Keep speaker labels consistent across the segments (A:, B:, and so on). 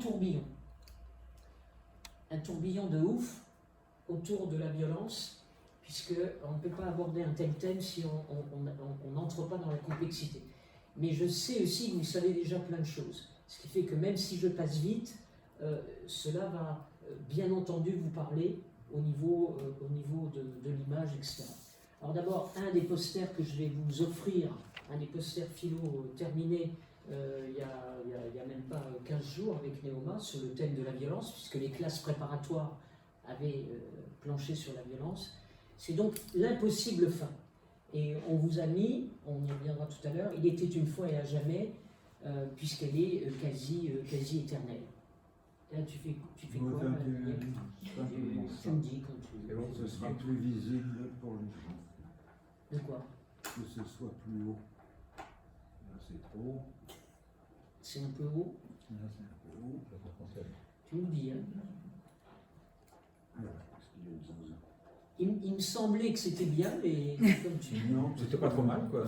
A: tourbillon. Un tourbillon de ouf autour de la violence, puisqu'on ne peut pas aborder un tel thème si on n'entre pas dans la complexité. Mais je sais aussi que vous savez déjà plein de choses. Ce qui fait que même si je passe vite, cela va bien entendu vous parler au niveau de l'image, etc. Alors d'abord, un des posters que je vais vous offrir, un des posters philo terminés il y a même pas 15 jours avec Néoma sur le thème de la violence, puisque les classes préparatoires avaient planché sur la violence. C'est donc l'impossible fin. Et on vous a mis, on y reviendra tout à l'heure, il était une fois et à jamais, puisqu'elle est quasi éternelle. Là, tu fais quoi tu me dis quand tu...
B: Et bon, ce sera plus visible pour les gens.
A: De quoi?
B: Que ce soit plus haut. Là, c'est trop haut.
A: C'est un peu haut?
B: Là, c'est un peu haut.
A: Tu me dis, hein?
B: Alors, est-ce qu'il y a une zone?
A: Il me semblait que c'était bien, mais comme tu dis...
C: Non, c'était pas trop mal, quoi.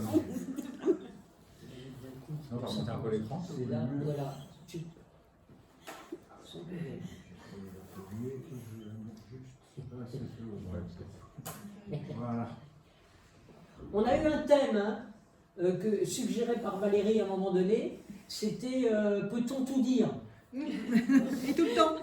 C: Non, par contre, un peu l'écran.
A: C'est là, voilà.
B: Voilà.
A: On a eu un thème suggéré par Valérie à un moment donné, c'était peut-on tout dire?
D: Et tout le temps.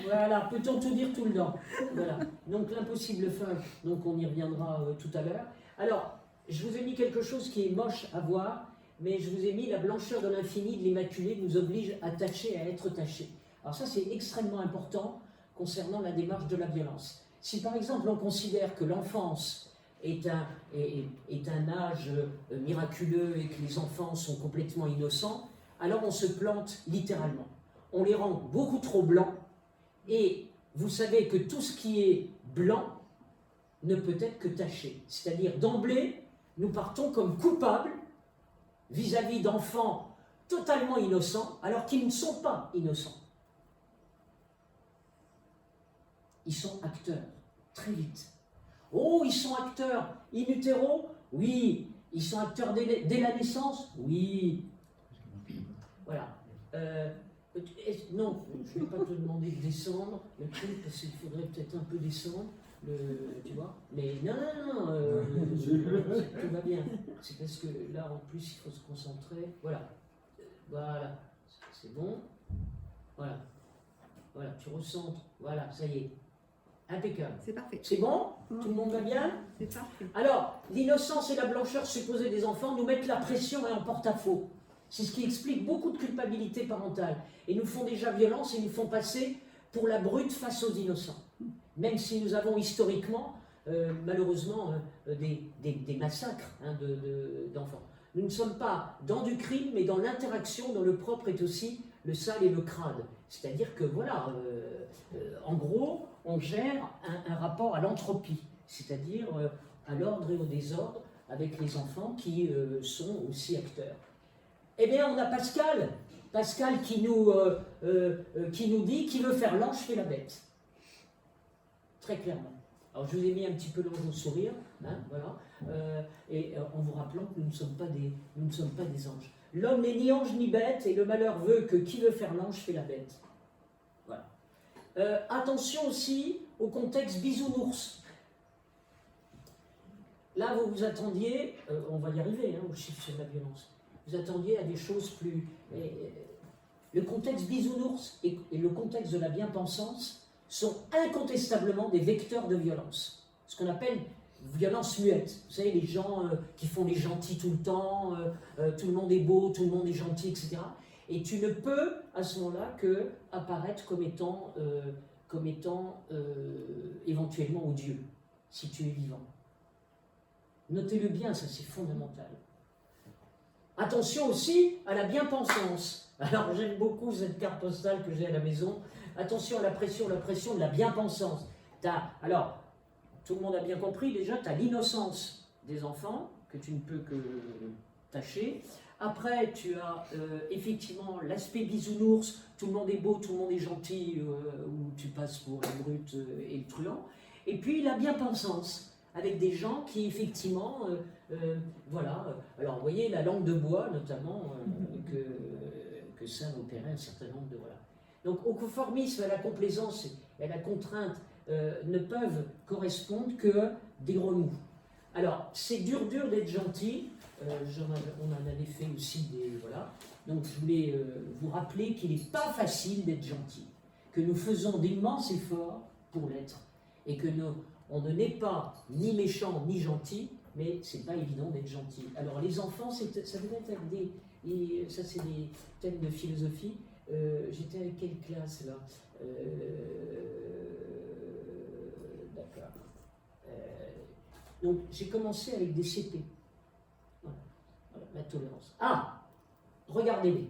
A: Voilà, peut-on tout dire tout le temps? Voilà. Donc l'impossible fin, donc on y reviendra tout à l'heure. Alors, je vous ai mis quelque chose qui est moche à voir, mais je vous ai mis la blancheur de l'infini de l'Immaculée nous oblige à tâcher, à être tâchés. Alors ça, c'est extrêmement important concernant la démarche de la violence. Si par exemple on considère que l'enfance est un âge miraculeux et que les enfants sont complètement innocents, alors on se plante littéralement. On les rend beaucoup trop blancs, et vous savez que tout ce qui est blanc ne peut être que taché. C'est-à-dire d'emblée, nous partons comme coupables vis-à-vis d'enfants totalement innocents, alors qu'ils ne sont pas innocents. Ils sont acteurs, très vite. Oh, ils sont acteurs in utero? Oui. Ils sont acteurs dès la naissance? Oui. Voilà. Non, je ne vais pas te demander de descendre le truc, parce qu'il faudrait peut-être un peu descendre, tu vois. Mais non, tout va bien. C'est parce que là, en plus, il faut se concentrer. Voilà. Voilà. C'est bon. Voilà. Voilà, tu recentres. Voilà, ça y est. Impeccable.
D: C'est parfait.
A: C'est bon? Tout le monde va bien?
D: C'est parfait.
A: Alors, l'innocence et la blancheur supposée des enfants nous mettent la pression et en porte-à-faux. C'est ce qui explique beaucoup de culpabilité parentale. Et nous font déjà violence et nous font passer pour la brute face aux innocents. Même si nous avons historiquement, malheureusement, des massacres d'enfants. Nous ne sommes pas dans du crime, mais dans l'interaction dont le propre est aussi le sale et le crade. C'est-à-dire que, voilà, en gros, on gère un rapport à l'entropie, c'est-à-dire à l'ordre et au désordre avec les enfants qui sont aussi acteurs. Eh bien, on a Pascal qui nous dit qui veut faire l'ange fait la bête. Très clairement. Alors, je vous ai mis un petit peu l'ange au sourire, hein, voilà, en vous rappelant que nous ne sommes pas des anges. L'homme n'est ni ange ni bête, et le malheur veut que qui veut faire l'ange fait la bête. Voilà. Attention aussi au contexte bisounours. Là, vous vous attendiez, on va y arriver, hein, au chiffre sur la violence, vous attendiez à des choses plus... le contexte bisounours et le contexte de la bien-pensance sont incontestablement des vecteurs de violence. Ce qu'on appelle violence muette. Vous savez, les gens qui font les gentils tout le temps, tout le monde est beau, tout le monde est gentil, etc. Et tu ne peux, à ce moment-là, que apparaître comme étant éventuellement odieux, si tu es vivant. Notez-le bien, ça c'est fondamental. Attention aussi à la bien-pensance. Alors j'aime beaucoup cette carte postale que j'ai à la maison. Attention à la pression de la bien-pensance. Alors, tout le monde a bien compris déjà, tu as l'innocence des enfants, que tu ne peux que tâcher. Après, tu as effectivement l'aspect bisounours, tout le monde est beau, tout le monde est gentil, où tu passes pour la brute et le truand. Et puis la bien-pensance, avec des gens qui effectivement, voilà, alors vous voyez la langue de bois notamment, que savent opérer un certain nombre de... Voilà. Donc au conformisme, à la complaisance et à la contrainte ne peuvent correspondre que des remous. Alors, c'est dur d'être gentil. On en avait fait aussi des... Voilà. Donc je voulais vous rappeler qu'il n'est pas facile d'être gentil, que nous faisons d'immenses efforts pour l'être, et que on ne n'est pas ni méchant ni gentil, mais c'est pas évident d'être gentil. Alors les enfants, ça devait être avec ça c'est des thèmes de philosophie. J'étais avec quelle classe là D'accord. Donc j'ai commencé avec des CP. Voilà, la tolérance. Ah, regardez bien.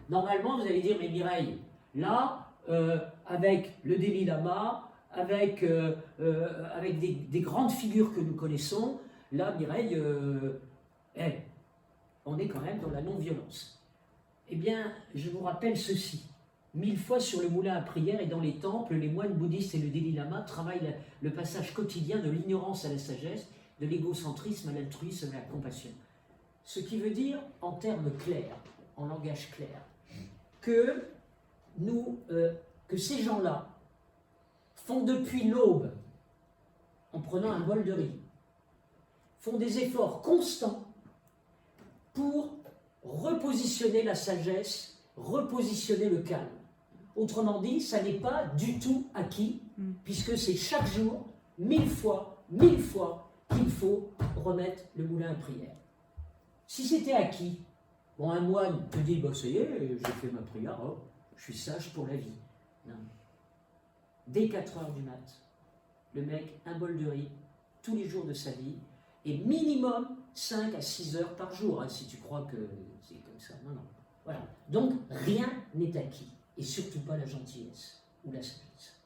A: Normalement, vous allez dire, mais Mireille, là, avec le Dalai Lama, avec des grandes figures que nous connaissons, là, Mireille, on est quand même dans la non-violence. Eh bien, je vous rappelle ceci. 1000 fois sur le moulin à prière et dans les temples, les moines bouddhistes et le Dalai Lama travaillent le passage quotidien de l'ignorance à la sagesse, de l'égocentrisme à l'altruisme et à la compassion. Ce qui veut dire, en termes clairs, en langage clair, que ces gens-là font depuis l'aube, en prenant un bol de riz, font des efforts constants pour repositionner la sagesse, repositionner le calme. Autrement dit, ça n'est pas du tout acquis, puisque c'est chaque jour, 1000 fois, qu'il faut remettre le moulin à prière. Si c'était acquis, bon, un moine te dit, bah, ça y est, j'ai fait ma prière, oh, je suis sage pour la vie. Non. Dès 4 heures du mat, le mec, un bol de riz, tous les jours de sa vie, et minimum 5 à 6 heures par jour, hein, si tu crois que c'est comme ça. Non. Voilà. Donc, rien n'est acquis, et surtout pas la gentillesse ou la sagesse.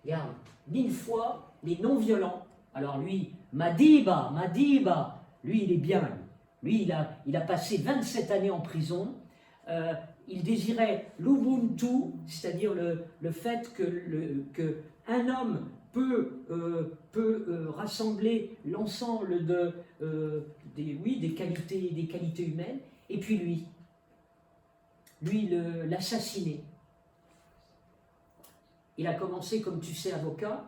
A: Regarde, 1000 fois, les non-violents, alors lui, Madiba, lui, il est bien, lui, il a passé 27 années en prison, il désirait l'Ubuntu, c'est-à-dire le fait que un homme peut rassembler l'ensemble des qualités humaines, et puis lui l'assassiner. Il a commencé, comme tu sais, avocat,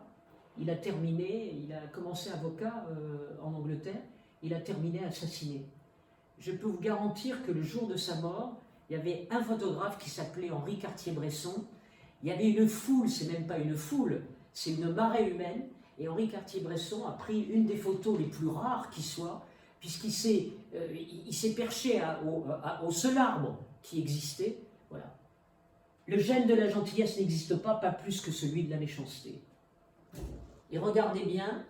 A: il a commencé avocat en Angleterre, il a terminé assassiné. Je peux vous garantir que le jour de sa mort, il y avait un photographe qui s'appelait Henri Cartier-Bresson. Il y avait une foule, c'est même pas une foule, c'est une marée humaine. Et Henri Cartier-Bresson a pris une des photos les plus rares qui soit, puisqu'il s'est perché au seul arbre qui existait. Voilà. Le gène de la gentillesse n'existe pas plus que celui de la méchanceté. Et regardez bien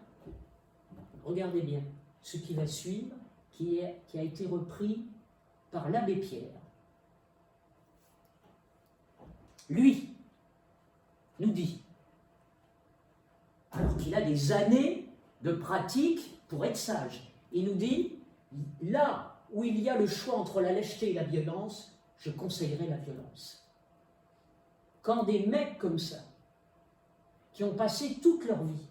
A: ce qui va suivre, qui a été repris par l'abbé Pierre. Lui nous dit, alors qu'il a des années de pratique pour être sage, il nous dit, là où il y a le choix entre la lâcheté et la violence, je conseillerais la violence. Quand des mecs comme ça, qui ont passé toute leur vie,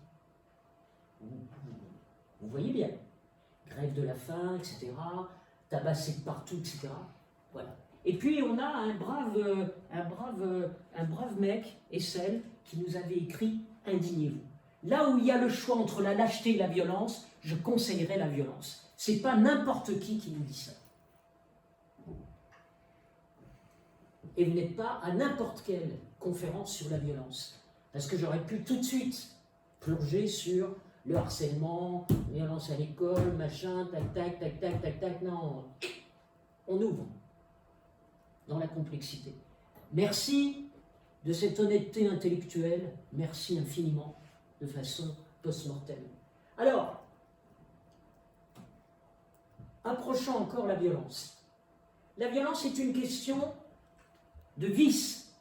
A: vous voyez bien, grève de la faim, etc., tabassé de partout, etc., voilà. Et puis on a un brave mec, Essel, qui nous avait écrit « Indignez-vous ». Là où il y a le choix entre la lâcheté et la violence, je conseillerais la violence. C'est pas n'importe qui nous dit ça. Et vous n'êtes pas à n'importe quelle conférence sur la violence. Parce que j'aurais pu tout de suite plonger sur le harcèlement, violence à l'école, machin, tac. Non, on ouvre dans la complexité. Merci de cette honnêteté intellectuelle, merci infiniment, de façon post-mortem. Alors, approchons encore la violence. La violence est une question de vice.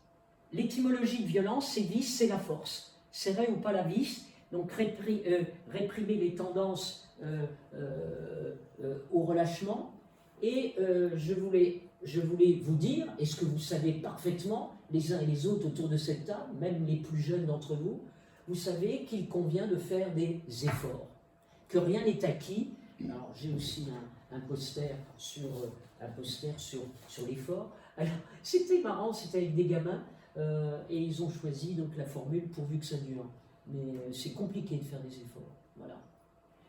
A: L'étymologie de violence, c'est vice, c'est la force. C'est vrai ou pas la vice, donc réprimer les tendances au relâchement. Et je voulais vous dire, et ce que vous savez parfaitement, les uns et les autres autour de cette table, même les plus jeunes d'entre vous, vous savez qu'il convient de faire des efforts, que rien n'est acquis. Alors j'ai aussi un poster sur l'effort. Alors, c'était marrant, c'était avec des gamins, et ils ont choisi donc la formule pourvu que ça dure. Mais c'est compliqué de faire des efforts. Voilà.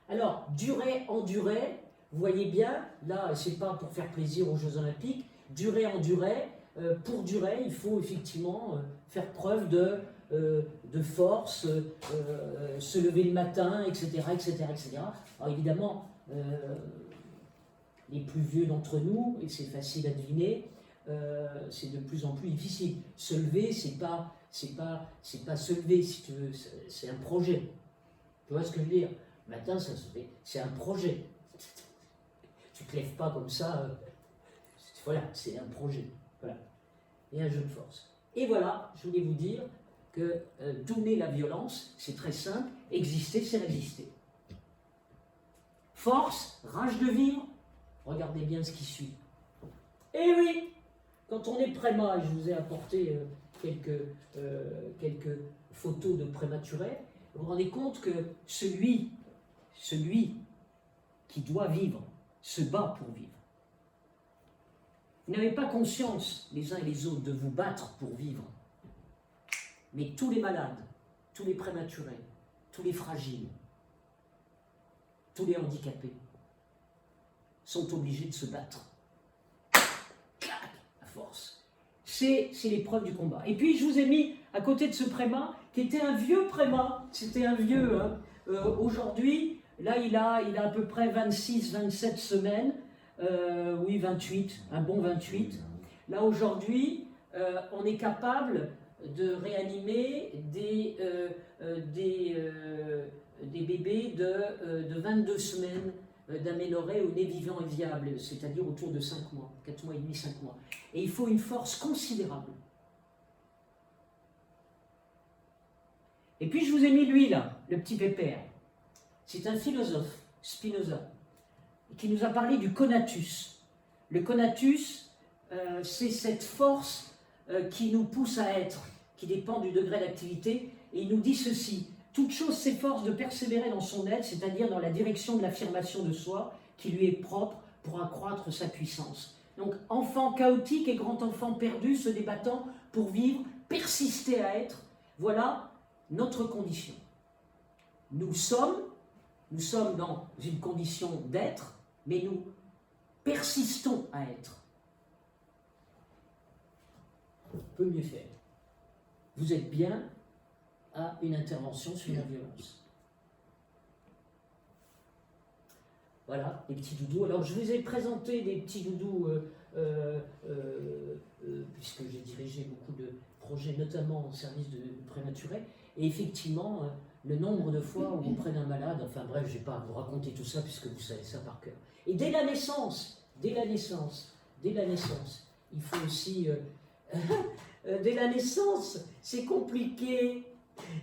A: Alors, durer, endurer, vous voyez bien, là, c'est pas pour faire plaisir aux Jeux Olympiques, durer, endurer, pour durer, il faut effectivement faire preuve de force, se lever le matin, etc., etc., etc. Alors évidemment, les plus vieux d'entre nous, et c'est facile à deviner, c'est de plus en plus difficile. Se lever, c'est pas se lever, si tu veux, c'est un projet. Tu vois ce que je veux dire? Le matin, ça se fait, c'est un projet. Tu te lèves pas comme ça, voilà, c'est un projet. Voilà. Et un jeu de force. Et voilà, je voulais vous dire que d'où naît la violence, c'est très simple, exister, c'est résister. Force, rage de vivre, regardez bien ce qui suit. Eh oui, quand on est prémat, je vous ai apporté quelques photos de prématurés, vous vous rendez compte que celui qui doit vivre se bat pour vivre. Vous n'avez pas conscience, les uns et les autres, de vous battre pour vivre. Mais tous les malades, tous les prématurés, tous les fragiles, tous les handicapés sont obligés de se battre. À force. C'est l'épreuve du combat. Et puis je vous ai mis à côté de ce prémat, qui était un vieux prémat, c'était un vieux, aujourd'hui, là il a à peu près 26-27 semaines, oui 28, un bon 28. Là aujourd'hui, on est capable de réanimer des bébés de 22 semaines d'aménorrhée au nez vivant et viable, c'est-à-dire autour de 5 mois, 4 mois et demi, 5 mois. Et il faut une force considérable. Et puis je vous ai mis lui là, le petit pépère. C'est un philosophe, Spinoza, qui nous a parlé du conatus. Le conatus, c'est cette force qui nous pousse à être, qui dépend du degré d'activité, et il nous dit ceci: toute chose s'efforce de persévérer dans son être, c'est-à-dire dans la direction de l'affirmation de soi, qui lui est propre pour accroître sa puissance. Donc, enfant chaotique et grand enfant perdu, se débattant pour vivre, persister à être, voilà notre condition. Nous sommes dans une condition d'être, mais nous persistons à être. On peut mieux faire. Vous êtes bien à une intervention sur la violence. Voilà, les petits doudous. Alors, je vous ai présenté des petits doudous, puisque j'ai dirigé beaucoup de projets, notamment en service de prématurés. Et effectivement, le nombre de fois où auprès d'un malade, enfin bref, je ne vais pas vous raconter tout ça, puisque vous savez ça par cœur. Et dès la naissance, il faut aussi... dès la naissance, c'est compliqué.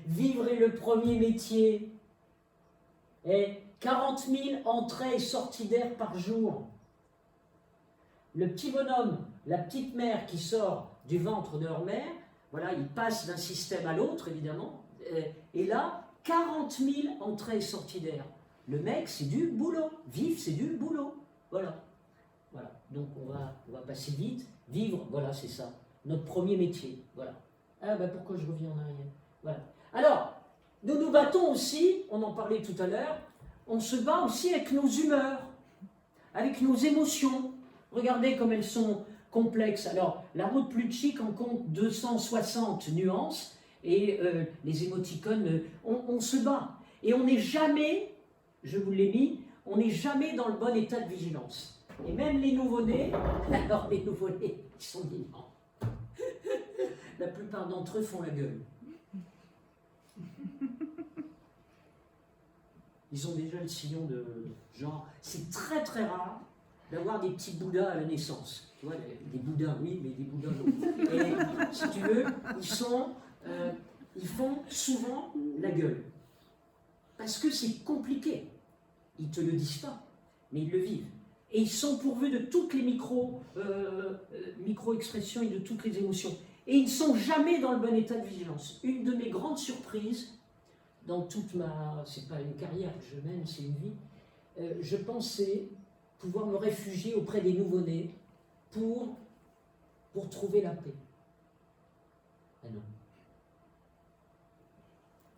A: Vivre est le premier métier. Et 40 000 entrées et sorties d'air par jour. Le petit bonhomme, la petite mère qui sort du ventre de leur mère, voilà, il passe d'un système à l'autre, évidemment. Et là, 40 000 entrées et sorties d'air. Le mec, c'est du boulot. Vivre, c'est du boulot. Voilà. Voilà. Donc, on va passer vite. Vivre, voilà, c'est ça. Notre premier métier. Voilà. Ah, ben pourquoi je reviens en arrière? Voilà. Alors, nous nous battons aussi, on en parlait tout à l'heure, on se bat aussi avec nos humeurs, avec nos émotions. Regardez comme elles sont complexes. Alors, la route Plutchik en compte 260 nuances, et les émoticônes, on se bat. Et on n'est jamais, je vous l'ai mis, on n'est jamais dans le bon état de vigilance. Et même les nouveau-nés, alors les nouveau-nés, ils sont vivants. La plupart d'entre eux font la gueule. Ils ont déjà le sillon de genre. C'est très très rare d'avoir des petits bouddhas à la naissance. Tu vois, des bouddhas, oui, mais des bouddhas non. Et si tu veux, ils font souvent la gueule. Parce que c'est compliqué. Ils ne te le disent pas, mais ils le vivent. Et ils sont pourvus de toutes les micro-expressions et de toutes les émotions. Et ils ne sont jamais dans le bon état de vigilance. Une de mes grandes surprises, dans toute c'est pas une carrière que je mène, c'est une vie, je pensais pouvoir me réfugier auprès des nouveau-nés pour pour trouver la paix. Ah non.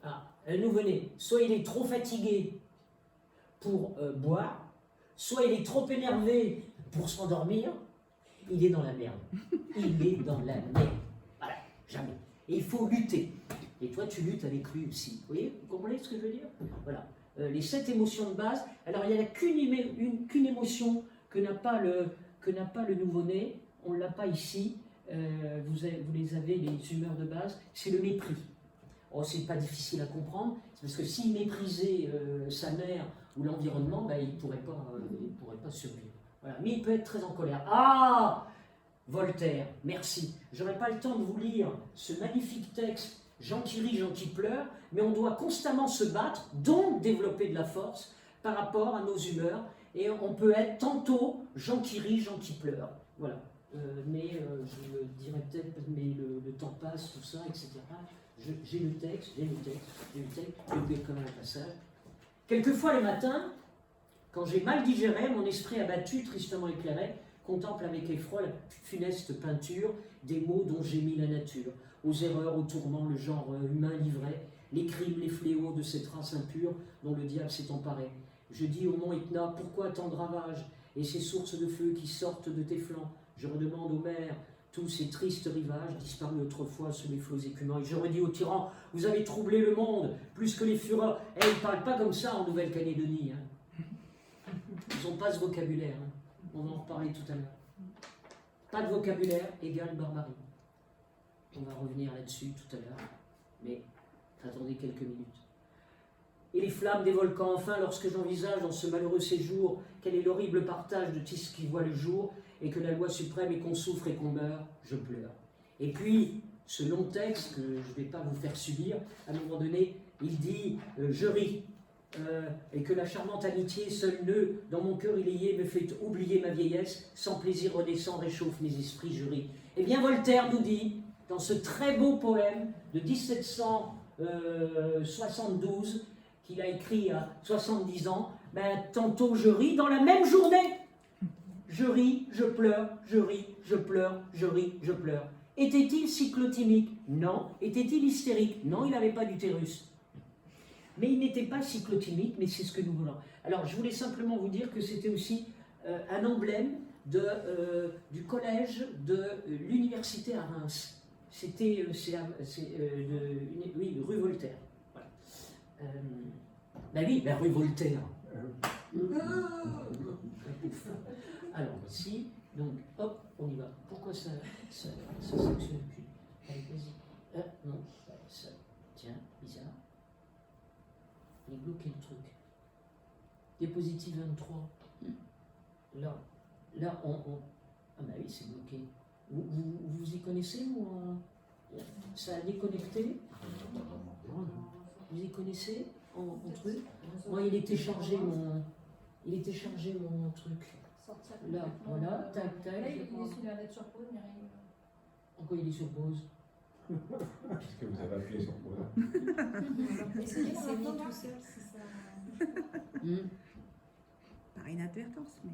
A: Ah, un nouveau-né, soit il est trop fatigué pour boire, soit il est trop énervé pour s'endormir, il est dans la merde. Il est dans la merde. Voilà, jamais. Et il faut lutter. Et toi, tu luttes avec lui aussi. Vous voyez, vous comprenez ce que je veux dire? Voilà. Les 7 émotions de base. Alors, il n'y a qu'une émotion que n'a pas le nouveau-né. On ne l'a pas ici. Vous les avez, les humeurs de base. C'est le mépris. Oh, c'est pas difficile à comprendre. C'est parce que s'il méprisait sa mère ou l'environnement, ben, il ne pourrait pas survivre. Voilà. Mais il peut être très en colère. Ah, Voltaire, merci. J'aurais pas le temps de vous lire ce magnifique texte, Jean qui rit, Jean qui pleure, mais on doit constamment se battre, donc développer de la force par rapport à nos humeurs, et on peut être tantôt Jean qui rit, Jean qui pleure. Voilà. Mais je le dirai peut-être, mais le temps passe, tout ça, etc. J'ai le texte, je vais comme un passage. Quelquefois le matin, quand j'ai mal digéré, mon esprit abattu, tristement éclairé, contemple avec effroi la funeste peinture des maux dont gémit la nature, aux erreurs, aux tourments, le genre humain livré, les crimes, les fléaux de cette race impure dont le diable s'est emparé. Je dis au mont Etna, pourquoi tant de ravages et ces sources de feu qui sortent de tes flancs? Je redemande aux mers tous ces tristes rivages disparus autrefois sous les flots écumants. Et je redis aux tyrans, vous avez troublé le monde plus que les fureurs. Et ils ne parlent pas comme ça en Nouvelle-Calédonie. Hein. Ils n'ont pas ce vocabulaire. Hein. On va en reparler tout à l'heure. Pas de vocabulaire égale barbarie. On va revenir là-dessus tout à l'heure. Mais attendez quelques minutes. Et les flammes des volcans, enfin, lorsque j'envisage dans ce malheureux séjour quel est l'horrible partage de tout ce qui voit le jour, et que la loi suprême est qu'on souffre et qu'on meurt, je pleure. Et puis, ce long texte que je ne vais pas vous faire subir, à un moment donné, il dit je ris, et que la charmante amitié, seul nœud dans mon cœur illié, me fait oublier ma vieillesse, sans plaisir renaissant réchauffe mes esprits, je ris. Eh bien, Voltaire nous dit, dans ce très beau poème de 1772, qu'il a écrit à 70 ans, ben, tantôt je ris dans la même journée. Je ris, je pleure, je ris, je pleure, je ris, je pleure. Était-il cyclotimique? Non. Était-il hystérique? Non, il n'avait pas d'utérus. Mais il n'était pas cyclotimique, mais c'est ce que nous voulons. Alors, je voulais simplement vous dire que c'était aussi un emblème du collège de l'université à Reims. C'était oui, rue Voltaire. Voilà. Ben oui, la rue Voltaire. Alors ici, donc hop, on y va. Pourquoi ça s'actionne plus? Allez, vas-y. Non, ça, tiens, bizarre. Il est bloqué le truc. Diapositive 23. Là, on... Ah bah oui, c'est bloqué. Vous y connaissez ou ça a déconnecté? Vous y connaissez en truc? Moi, il était chargé mon truc. Là, voilà, tac, tac.
E: Là, il est sur la lettre sur pause, mais rien.
A: Pourquoi il est sur pause?
C: Parce que vous avez appuyé sur pause.
E: C'est mis tout seul, c'est ça.
D: Par inadvertance, mais...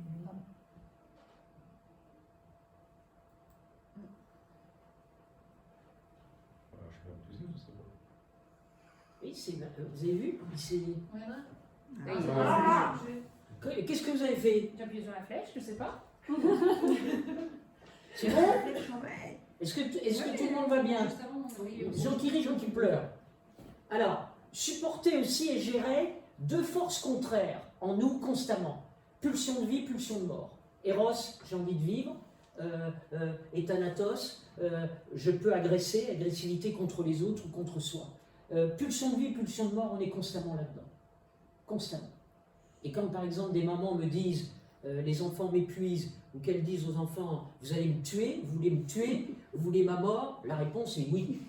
C: Voilà, je suis enthousiaste, je sais pas.
A: Oui, vous avez vu?
E: On y va?
A: Ah. Qu'est-ce que vous avez fait?
E: J'ai appuyé sur la flèche, je sais pas.
A: C'est bon?
D: Ouais.
A: Est-ce que tout le monde va bien? Jean qui rit, Jean qui pleure. Alors, supporter aussi et gérer deux forces contraires en nous constamment. Pulsion de vie, pulsion de mort. Eros, j'ai envie de vivre. Et Thanatos, je peux agresser, agressivité contre les autres ou contre soi. Pulsion de vie, pulsion de mort, on est constamment là-dedans. Constamment. Et quand par exemple des mamans me disent, les enfants m'épuisent, ou qu'elles disent aux enfants, vous allez me tuer, vous voulez me tuer, vous voulez ma mort, la réponse est oui.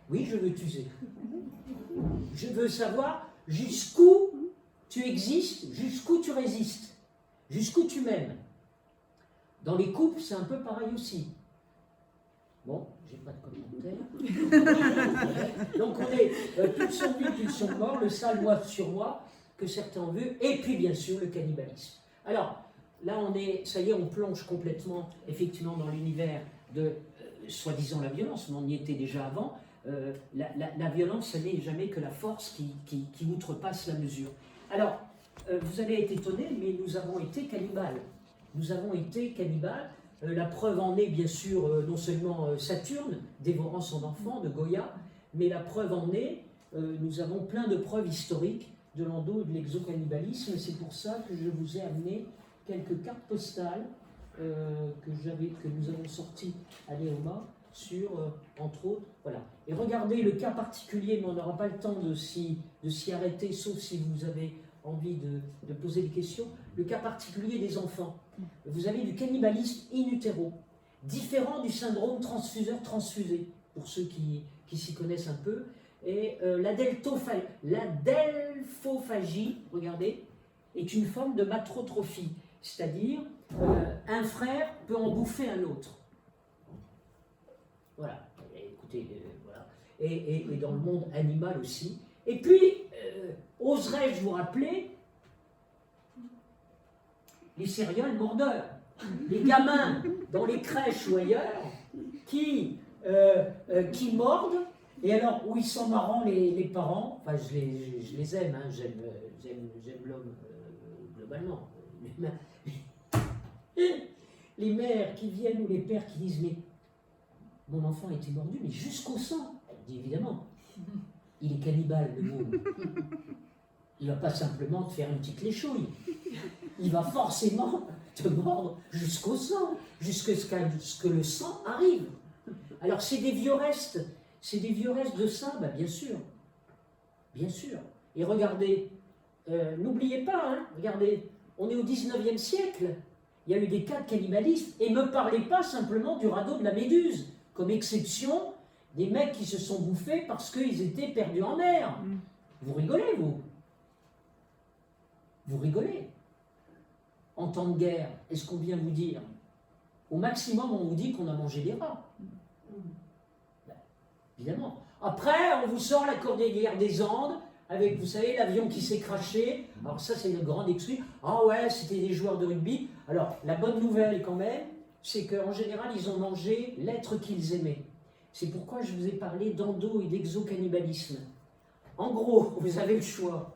A: Oui, je veux t'user. Je veux savoir jusqu'où tu existes, jusqu'où tu résistes, jusqu'où tu m'aimes. Dans les couples, c'est un peu pareil aussi. Bon, j'ai pas de commentaire. Donc on est pulsion de vie, pulsion de mort, le sale moi sur moi, que certains ont vu, et puis bien sûr le cannibalisme. Alors, là on est, ça y est, on plonge complètement, effectivement, dans l'univers de, soi-disant, la violence, mais on y était déjà avant. La violence, ça n'est jamais que la force qui outrepasse la mesure. Alors, vous allez être étonnés, mais nous avons été cannibales. Nous avons été cannibales. La preuve en est, bien sûr, non seulement Saturne, dévorant son enfant, de Goya, mais la preuve en est, nous avons plein de preuves historiques de l'endo et de l'exocannibalisme. C'est pour ça que je vous ai amené quelques cartes postales que nous avons sorties à Léoma sur, entre autres, voilà. Et regardez le cas particulier, mais on n'aura pas le temps de s'y arrêter, sauf si vous avez envie de poser des questions. Le cas particulier des enfants. Vous avez du cannibalisme in utero, différent du syndrome transfuseur-transfusé, pour ceux qui s'y connaissent un peu. Et la delphophagie, regardez, est une forme de matrotrophie, c'est-à-dire un frère peut en bouffer un autre. Voilà, écoutez, voilà. Et dans le monde animal aussi. Et puis, oserais-je vous rappeler les serial mordeurs, les gamins dans les crèches ou ailleurs qui mordent, et alors où ils sont marrants les parents, enfin je les aime, hein, j'aime l'homme globalement, les mères qui viennent ou les pères qui disent mais mon enfant a été mordu, mais jusqu'au sang. Elle dit évidemment, il est cannibale le môme. Il ne va pas simplement te faire une petite léchouille. Il va forcément te mordre jusqu'au sang, jusqu'à ce que le sang arrive. Alors c'est des vieux restes de ça, bah, bien sûr. Bien sûr. Et regardez, n'oubliez pas, hein, regardez, on est au 19e siècle. Il y a eu des cas de cannibalisme, et ne me parlez pas simplement du radeau de la Méduse, comme exception des mecs qui se sont bouffés parce qu'ils étaient perdus en mer. Vous rigolez, vous? Vous rigolez. En temps de guerre, est-ce qu'on vient vous dire? Au maximum, on vous dit qu'on a mangé des rats. Ben, évidemment. Après, on vous sort la cordillère des Andes, avec, vous savez, l'avion qui s'est craché. Alors ça, c'est une grande excuse. Ah ouais, c'était des joueurs de rugby. Alors, la bonne nouvelle, quand même, c'est qu'en général, ils ont mangé l'être qu'ils aimaient. C'est pourquoi je vous ai parlé d'endo et d'exocannibalisme. En gros, vous avez le choix.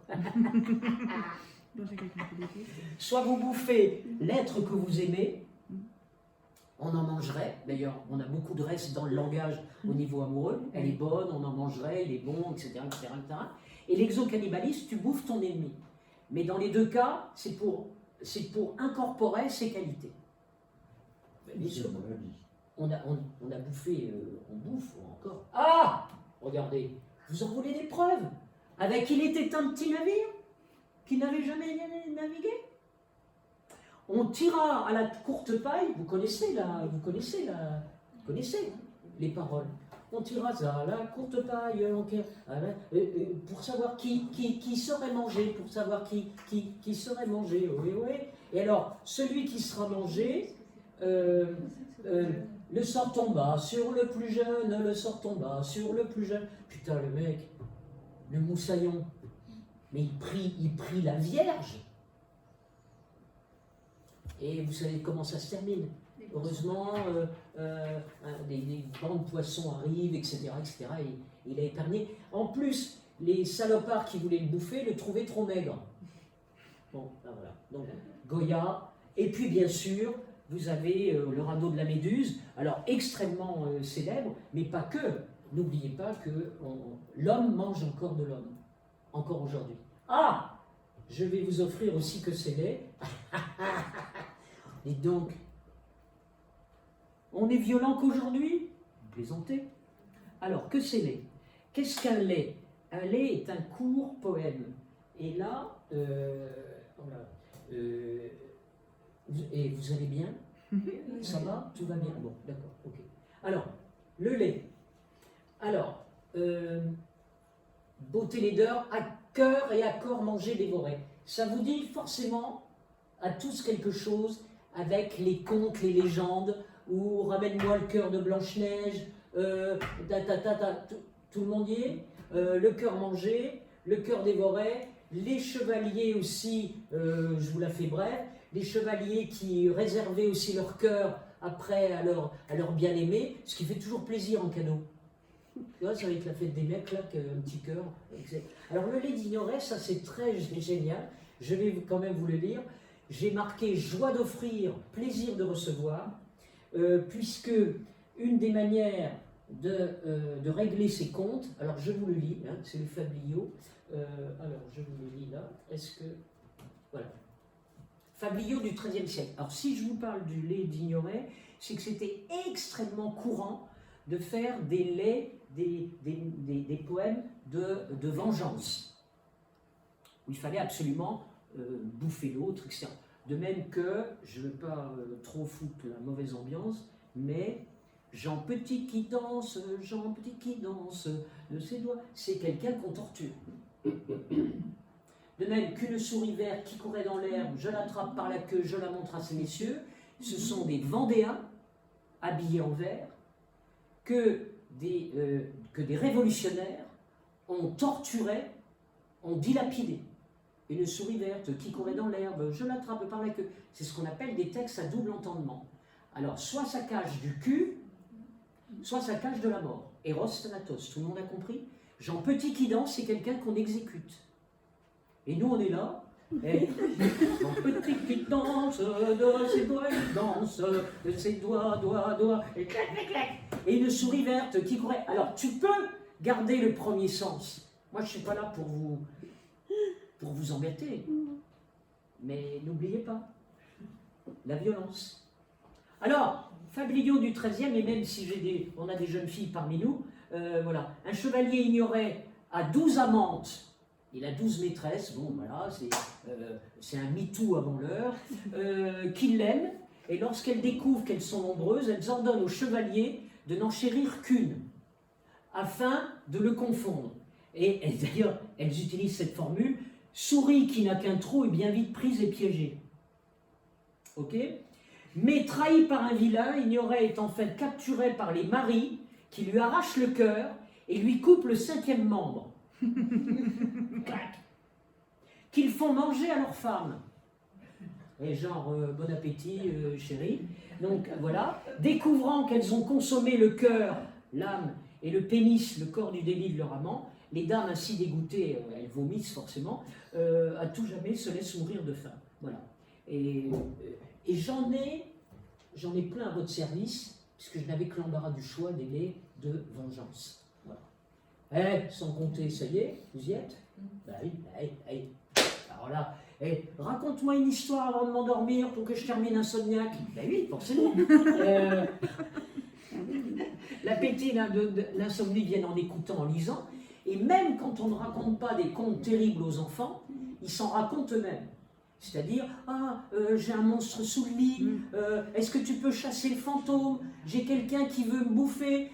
A: Soit vous bouffez l'être que vous aimez, on en mangerait. D'ailleurs, on a beaucoup de restes dans le langage au niveau amoureux. Elle est bonne, on en mangerait, il est bon, etc. etc., etc. Et l'exocannibalisme, tu bouffes ton ennemi. Mais dans les deux cas, c'est pour incorporer ses qualités. Bien sûr. On a bouffé, on bouffe encore. Ah! Regardez, vous en voulez des preuves? Avec il était un petit navire qui n'avait jamais navigué. On tira à la courte paille, vous connaissez les paroles. On tira ça à la courte paille, pour savoir qui serait mangé, pour savoir qui serait mangé. Oui, oui. Et alors, celui qui sera mangé, le sort tomba sur le plus jeune, le sort tomba sur le plus jeune. Putain, le mec, le moussaillon, mais il prit la Vierge. Et vous savez comment ça se termine. Heureusement, des bancs de poissons arrivent, etc., etc. Et il a épargné. En plus, les salopards qui voulaient le bouffer le trouvaient trop maigre. Bon, ben voilà. Donc, Goya. Et puis, bien sûr, vous avez le radeau de la Méduse, alors extrêmement célèbre, mais pas que. N'oubliez pas que l'homme mange encore de l'homme, encore aujourd'hui. Ah! Je vais vous offrir aussi que c'est lait. Dites donc, on est violent qu'aujourd'hui? Vous plaisantez. Alors, que c'est lait? Qu'est-ce qu'un lait? Un lait est un court poème. Et là, voilà, et vous allez bien? Ça va? Tout va bien? Bon, d'accord, ok. Alors, le lait. Alors, beauté laideur, à cœur et à corps manger, dévorer. Ça vous dit forcément à tous quelque chose avec les contes, les légendes, ou ramène-moi le cœur de Blanche-Neige, tout le monde y est, le cœur mangé, le cœur dévoré, les chevaliers aussi, je vous la fais brève, des chevaliers qui réservaient aussi leur cœur après à leur bien-aimé, ce qui fait toujours plaisir en cadeau. Tu vois, c'est avec la fête des mecs, là, un petit cœur. Alors, le lait d'ignorer, ça c'est très génial. Je vais quand même vous le lire. J'ai marqué joie d'offrir, plaisir de recevoir, puisque une des manières de régler ses comptes, alors je vous le lis, hein, c'est le Fabliau. Alors, je vous le lis là. Est-ce que. Voilà. Fabliau du XIIIe siècle. Alors, si je vous parle du lait d'ignorer, c'est que c'était extrêmement courant de faire des laits, des poèmes de vengeance, où il fallait absolument bouffer l'autre, etc. De même que, je ne veux pas trop foutre la mauvaise ambiance, mais Jean Petit qui danse, de ses doigts, c'est quelqu'un qu'on torture. De même qu'une souris verte qui courait dans l'herbe, je l'attrape par la queue, je la montre à ces messieurs, ce sont des Vendéens habillés en vert que des révolutionnaires ont torturé, ont dilapidé. Une souris verte qui courait dans l'herbe, je l'attrape par la queue. C'est ce qu'on appelle des textes à double entendement. Alors, soit ça cache du cul, soit ça cache de la mort. Eros Thanatos, tout le monde a compris? Jean Petit qui danse, c'est quelqu'un qu'on exécute. Et nous, on est là. Et Jean Petit qui danse, de ses doigts, il danse, de ses doigts, et clac, clac, clac. Et une souris verte qui courait. Alors, tu peux garder le premier sens. Moi, je ne suis pas là pour vous embêter. Mais n'oubliez pas, la violence. Alors, Fabliau du XIIIe, et même si on a des jeunes filles parmi nous, voilà, un chevalier ignorait à 12 amantes, il a 12 maîtresses, bon voilà, c'est un MeToo avant l'heure, qui l'aiment, et lorsqu'elles découvrent qu'elles sont nombreuses, elles ordonnent au chevalier de n'en chérir qu'une, afin de le confondre. Et d'ailleurs, elles utilisent cette formule, souris qui n'a qu'un trou est bien vite prise et piégée. Ok? Mais trahi par un vilain, Ignoret est en fait capturé par les maris qui lui arrachent le cœur et lui coupent le 5e membre. Clac. Qu'ils font manger à leurs femmes. Et genre, bon appétit, chérie. Donc voilà, découvrant qu'elles ont consommé le cœur, l'âme et le pénis, le corps du délit de leur amant, les dames ainsi dégoûtées, elles vomissent forcément, à tout jamais se laissent mourir de faim. Voilà. Et j'en ai plein à votre service, puisque je n'avais que l'embarras du choix des laits de vengeance. Voilà. Sans compter, ça y est, vous y êtes? Bah oui. Alors là, raconte-moi une histoire avant de m'endormir pour que je termine insomniaque. Bah oui, forcément. L'appétit de l'insomnie vient en écoutant, en lisant. Et même quand on ne raconte pas des contes terribles aux enfants, ils s'en racontent eux-mêmes. C'est-à-dire, j'ai un monstre sous le lit, est-ce que tu peux chasser le fantôme? J'ai quelqu'un qui veut me bouffer,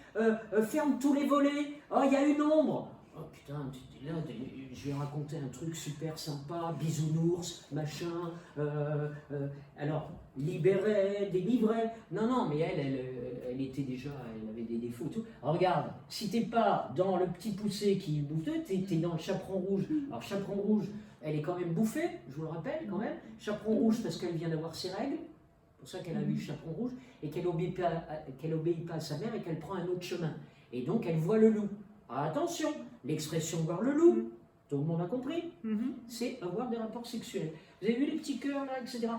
A: ferme tous les volets, il y a une ombre. Oh putain, là, je vais raconter un truc super sympa, bisounours, machin, alors, libéré, délivré. Non, mais elle était déjà, elle avait des défauts et tout. Alors regarde, si t'es pas dans le petit poussé qui bouffe, t'es dans le chaperon rouge. Alors chaperon rouge, elle est quand même bouffée, je vous le rappelle quand même. Chaperon rouge parce qu'elle vient d'avoir ses règles, c'est pour ça qu'elle a eu le chaperon rouge, et qu'elle obéit pas à sa mère et qu'elle prend un autre chemin. Et donc elle voit le loup. Alors, attention, l'expression voir le loup, tout le monde a compris, c'est avoir des rapports sexuels. Vous avez vu les petits cœurs là, etc.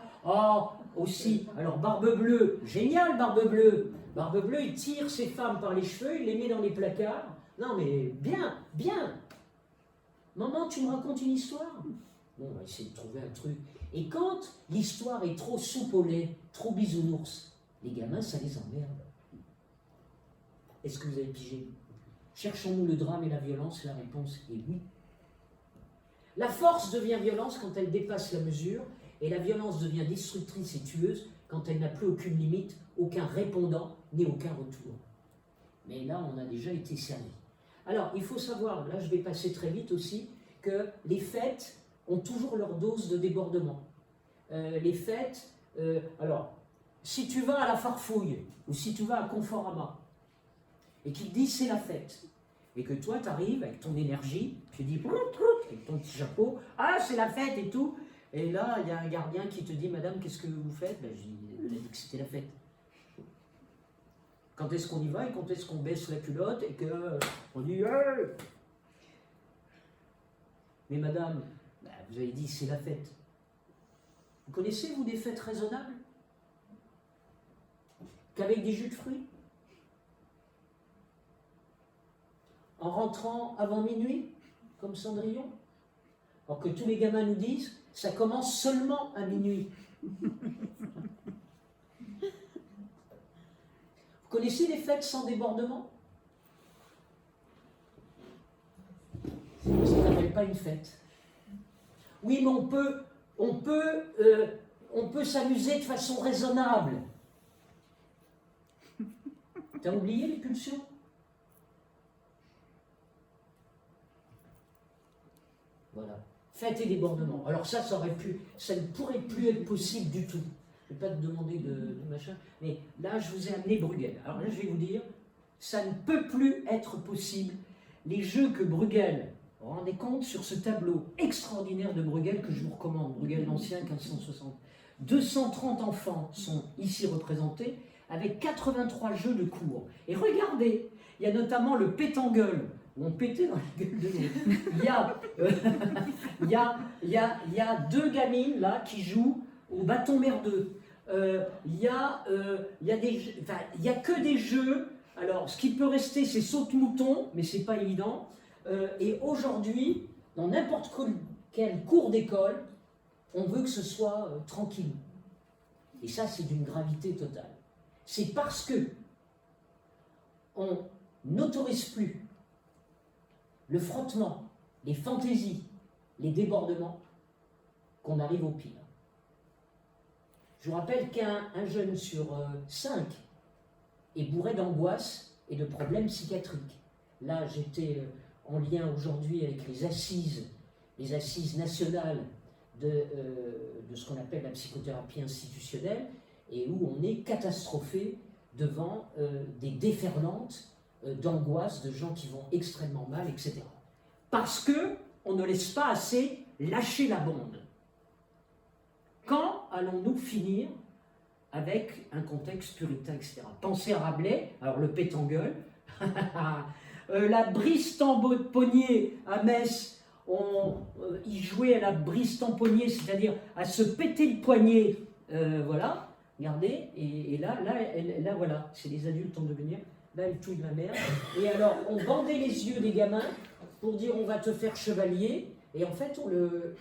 A: Aussi, alors Barbe Bleue, génial Barbe Bleue. Barbe Bleue, il tire ses femmes par les cheveux, il les met dans les placards. Non mais bien. Maman, tu me racontes une histoire? Bon, on va essayer de trouver un truc. Et quand l'histoire est trop soupe au lait, trop bisounours, les gamins, ça les emmerde. Est-ce que vous avez pigé? Cherchons-nous le drame et la violence? La réponse est oui. La force devient violence quand elle dépasse la mesure, et la violence devient destructrice et tueuse quand elle n'a plus aucune limite, aucun répondant, ni aucun retour. Mais là, on a déjà été servi. Alors, il faut savoir, là je vais passer très vite aussi, que les fêtes ont toujours leur dose de débordement. Les fêtes, alors, si tu vas à la Farfouille, ou si tu vas à Conforama, et qu'ils te disent c'est la fête, et que toi tu arrives avec ton énergie, tu dis avec ton petit chapeau, c'est la fête et tout, Et là, il y a un gardien qui te dit, madame, qu'est-ce que vous faites? Ben, je dis, elle a dit que c'était la fête. Quand est-ce qu'on y va et quand est-ce qu'on baisse la culotte et qu'on dit, hey! Mais madame, ben, vous avez dit, c'est la fête. Vous connaissez, vous, des fêtes raisonnables? Qu'avec des jus de fruits? En rentrant avant minuit, comme Cendrillon? Alors que tous les gamins nous disent, ça commence seulement à minuit. Vous connaissez les fêtes sans débordement? Ça ne s'appelle pas une fête. Oui, mais on peut s'amuser de façon raisonnable. T'as oublié les pulsions? Voilà. Fête et débordement. Alors ça ne pourrait plus être possible du tout. Je ne vais pas te demander de machin, mais là, je vous ai amené Bruegel. Alors là, je vais vous dire, ça ne peut plus être possible. Les jeux que Bruegel, vous vous rendez compte, sur ce tableau extraordinaire de Bruegel, que je vous recommande, Bruegel l'Ancien, 1560, 230 enfants sont ici représentés, avec 83 jeux de cours. Et regardez, il y a notamment le pétangueule, où on pétait dans la gueule de l'autre. Il y a deux gamines là qui jouent au bâton merdeux. Il y a que des jeux. Alors, ce qui peut rester, c'est saute-mouton, mais c'est pas évident. Et aujourd'hui, dans n'importe quel cours d'école, on veut que ce soit tranquille. Et ça, c'est d'une gravité totale. C'est parce que on n'autorise plus le frottement, les fantaisies, les débordements, qu'on arrive au pire. Je vous rappelle qu'un jeune sur 5 est bourré d'angoisse et de problèmes psychiatriques. Là, j'étais en lien aujourd'hui avec les assises nationales de ce qu'on appelle la psychothérapie institutionnelle, et où on est catastrophé devant des déferlantes d'angoisse de gens qui vont extrêmement mal, etc. Parce que on ne laisse pas assez lâcher la bombe. Quand allons-nous finir avec un contexte puritain, etc. Pensez à Rabelais, alors le pétangueule, la brise tamponnier à Metz, il jouait à la brise tamponnier, c'est-à-dire à se péter le poignet, voilà, regardez, et là, voilà, c'est les adultes en devenir, là elle touille ma mère, et alors on bandait les yeux des gamins pour dire on va te faire chevalier, et en fait,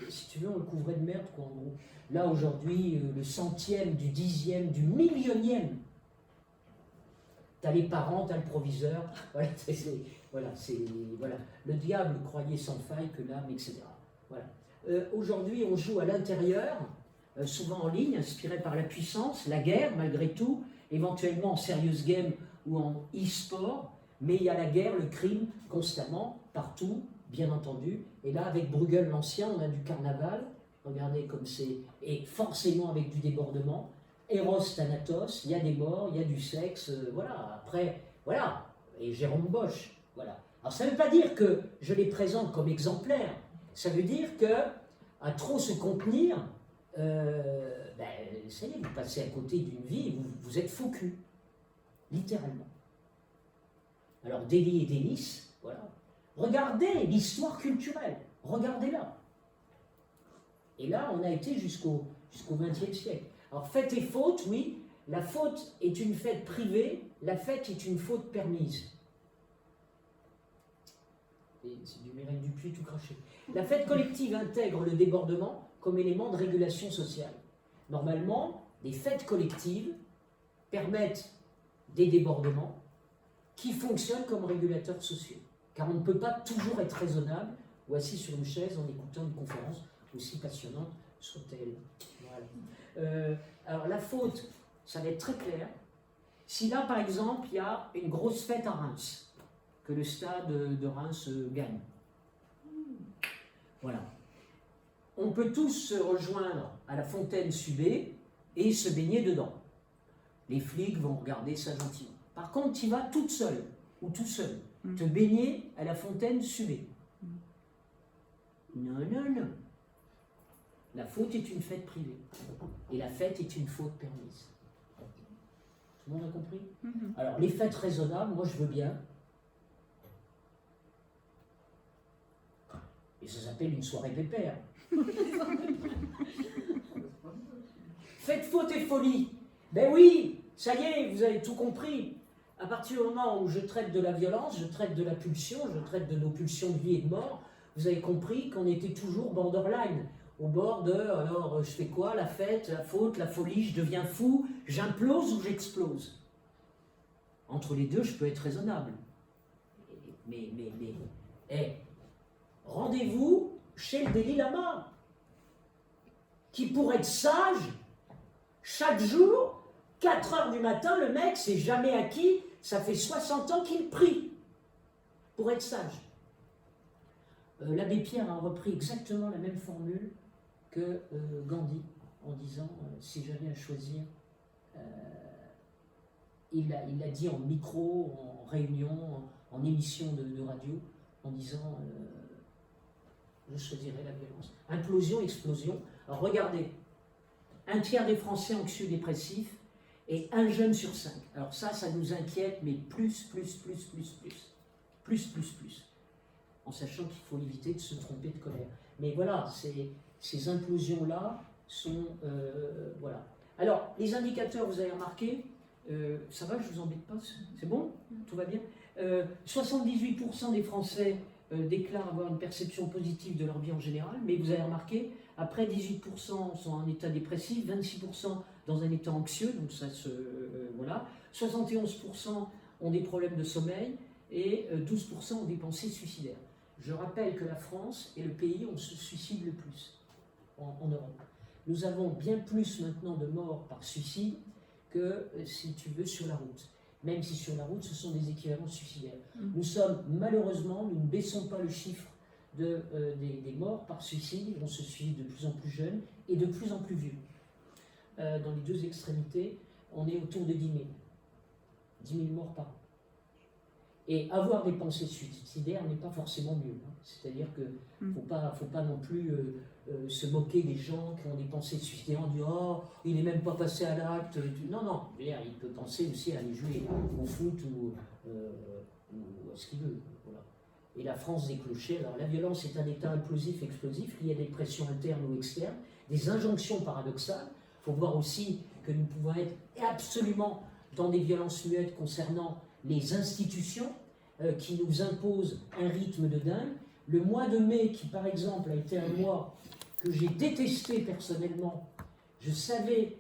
A: si tu veux, on le couvrait de merde, quoi, en gros. Là, aujourd'hui, le centième, du dixième, du millionième. T'as les parents, t'as le proviseur. Voilà, voilà. Le diable croyait sans faille que l'âme, etc. Voilà. Aujourd'hui, on joue à l'intérieur, souvent en ligne, inspiré par la puissance, la guerre, malgré tout, éventuellement en serious game ou en e-sport, mais il y a la guerre, le crime, constamment, partout, bien entendu. Et là, avec Bruegel l'Ancien, on a du carnaval. Regardez comme c'est, et forcément avec du débordement, Eros Thanatos, il y a des morts, il y a du sexe, voilà, après, voilà, et Jérôme Bosch, voilà. Alors ça ne veut pas dire que je les présente comme exemplaires, ça veut dire que, à trop se contenir, ça y est, vous passez à côté d'une vie et vous êtes faux cul, littéralement. Alors Délie et Délice, voilà. Regardez l'histoire culturelle, regardez-la. Et là, on a été jusqu'au XXe siècle. Alors, fête et faute, oui. La faute est une fête privée, la fête est une faute permise. Et c'est du Mireille Dupuis tout craché. La fête collective intègre le débordement comme élément de régulation sociale. Normalement, les fêtes collectives permettent des débordements qui fonctionnent comme régulateurs sociaux. Car on ne peut pas toujours être raisonnable ou assis sur une chaise en écoutant une conférence aussi passionnante soit-elle. Voilà. Alors la faute, ça va être très clair. Si là, par exemple, il y a une grosse fête à Reims, que le stade de Reims gagne. Voilà. On peut tous se rejoindre à la fontaine Subé et se baigner dedans. Les flics vont regarder ça gentiment. Par contre, tu vas toute seule, ou tout seul, te baigner à la fontaine Subé. Non, non, non. La faute est une fête privée. Et la fête est une faute permise. Tout le monde a compris? Alors, les fêtes raisonnables, moi je veux bien. Et ça s'appelle une soirée pépère. Faites faute et folie. Ben oui, ça y est, vous avez tout compris. À partir du moment où je traite de la violence, je traite de la pulsion, je traite de nos pulsions de vie et de mort, vous avez compris qu'on était toujours borderline. Au bord de, alors je fais quoi? La fête, la faute, la folie, je deviens fou, j'implose ou j'explose? Entre les deux, je peux être raisonnable. Mais, rendez-vous chez le Dalai Lama, qui pour être sage, chaque jour, 4 heures du matin, le mec s'est jamais acquis, ça fait 60 ans qu'il prie pour être sage. L'abbé Pierre a repris exactement la même formule que Gandhi, en disant, si j'avais à choisir, il l'a dit en micro, en réunion, en émission de radio, en disant, je choisirais la violence. Implosion, explosion. Alors regardez, 1/3 des Français anxieux-dépressifs et 1 jeune sur 5. Alors ça nous inquiète, mais plus. En sachant qu'il faut éviter de se tromper de colère. Mais voilà, ces implosions-là sont... voilà. Alors, les indicateurs, vous avez remarqué, ça va, je ne vous embête pas, c'est bon? Tout va bien? 78% des Français déclarent avoir une perception positive de leur vie en général, mais vous avez remarqué, après 18% sont en état dépressif, 26% dans un état anxieux, donc ça se... voilà. 71% ont des problèmes de sommeil et 12% ont des pensées suicidaires. Je rappelle que la France est le pays où on se suicide le plus en Europe. Nous avons bien plus maintenant de morts par suicide que, si tu veux, sur la route. Même si sur la route, ce sont des équivalents suicidaires. Nous sommes, malheureusement, nous ne baissons pas le chiffre des morts par suicide. On se suicide de plus en plus jeunes et de plus en plus vieux. Dans les deux extrémités, on est autour de 10 000. 10 000 morts par an. Et avoir des pensées suicidaires n'est pas forcément mieux. Hein. C'est-à-dire qu'il ne faut pas non plus se moquer des gens qui ont des pensées suicidaires en disant « Oh, il n'est même pas passé à l'acte. » Non, il peut penser aussi à aller jouer au foot ou à ce qu'il veut. Voilà. Et la France des clochers, alors la violence est un état implosif, explosif, lié à des pressions internes ou externes, des injonctions paradoxales. Il faut voir aussi que nous pouvons être absolument dans des violences muettes concernant les institutions qui nous imposent un rythme de dingue. Le mois de mai, qui par exemple a été un mois que j'ai détesté personnellement, je savais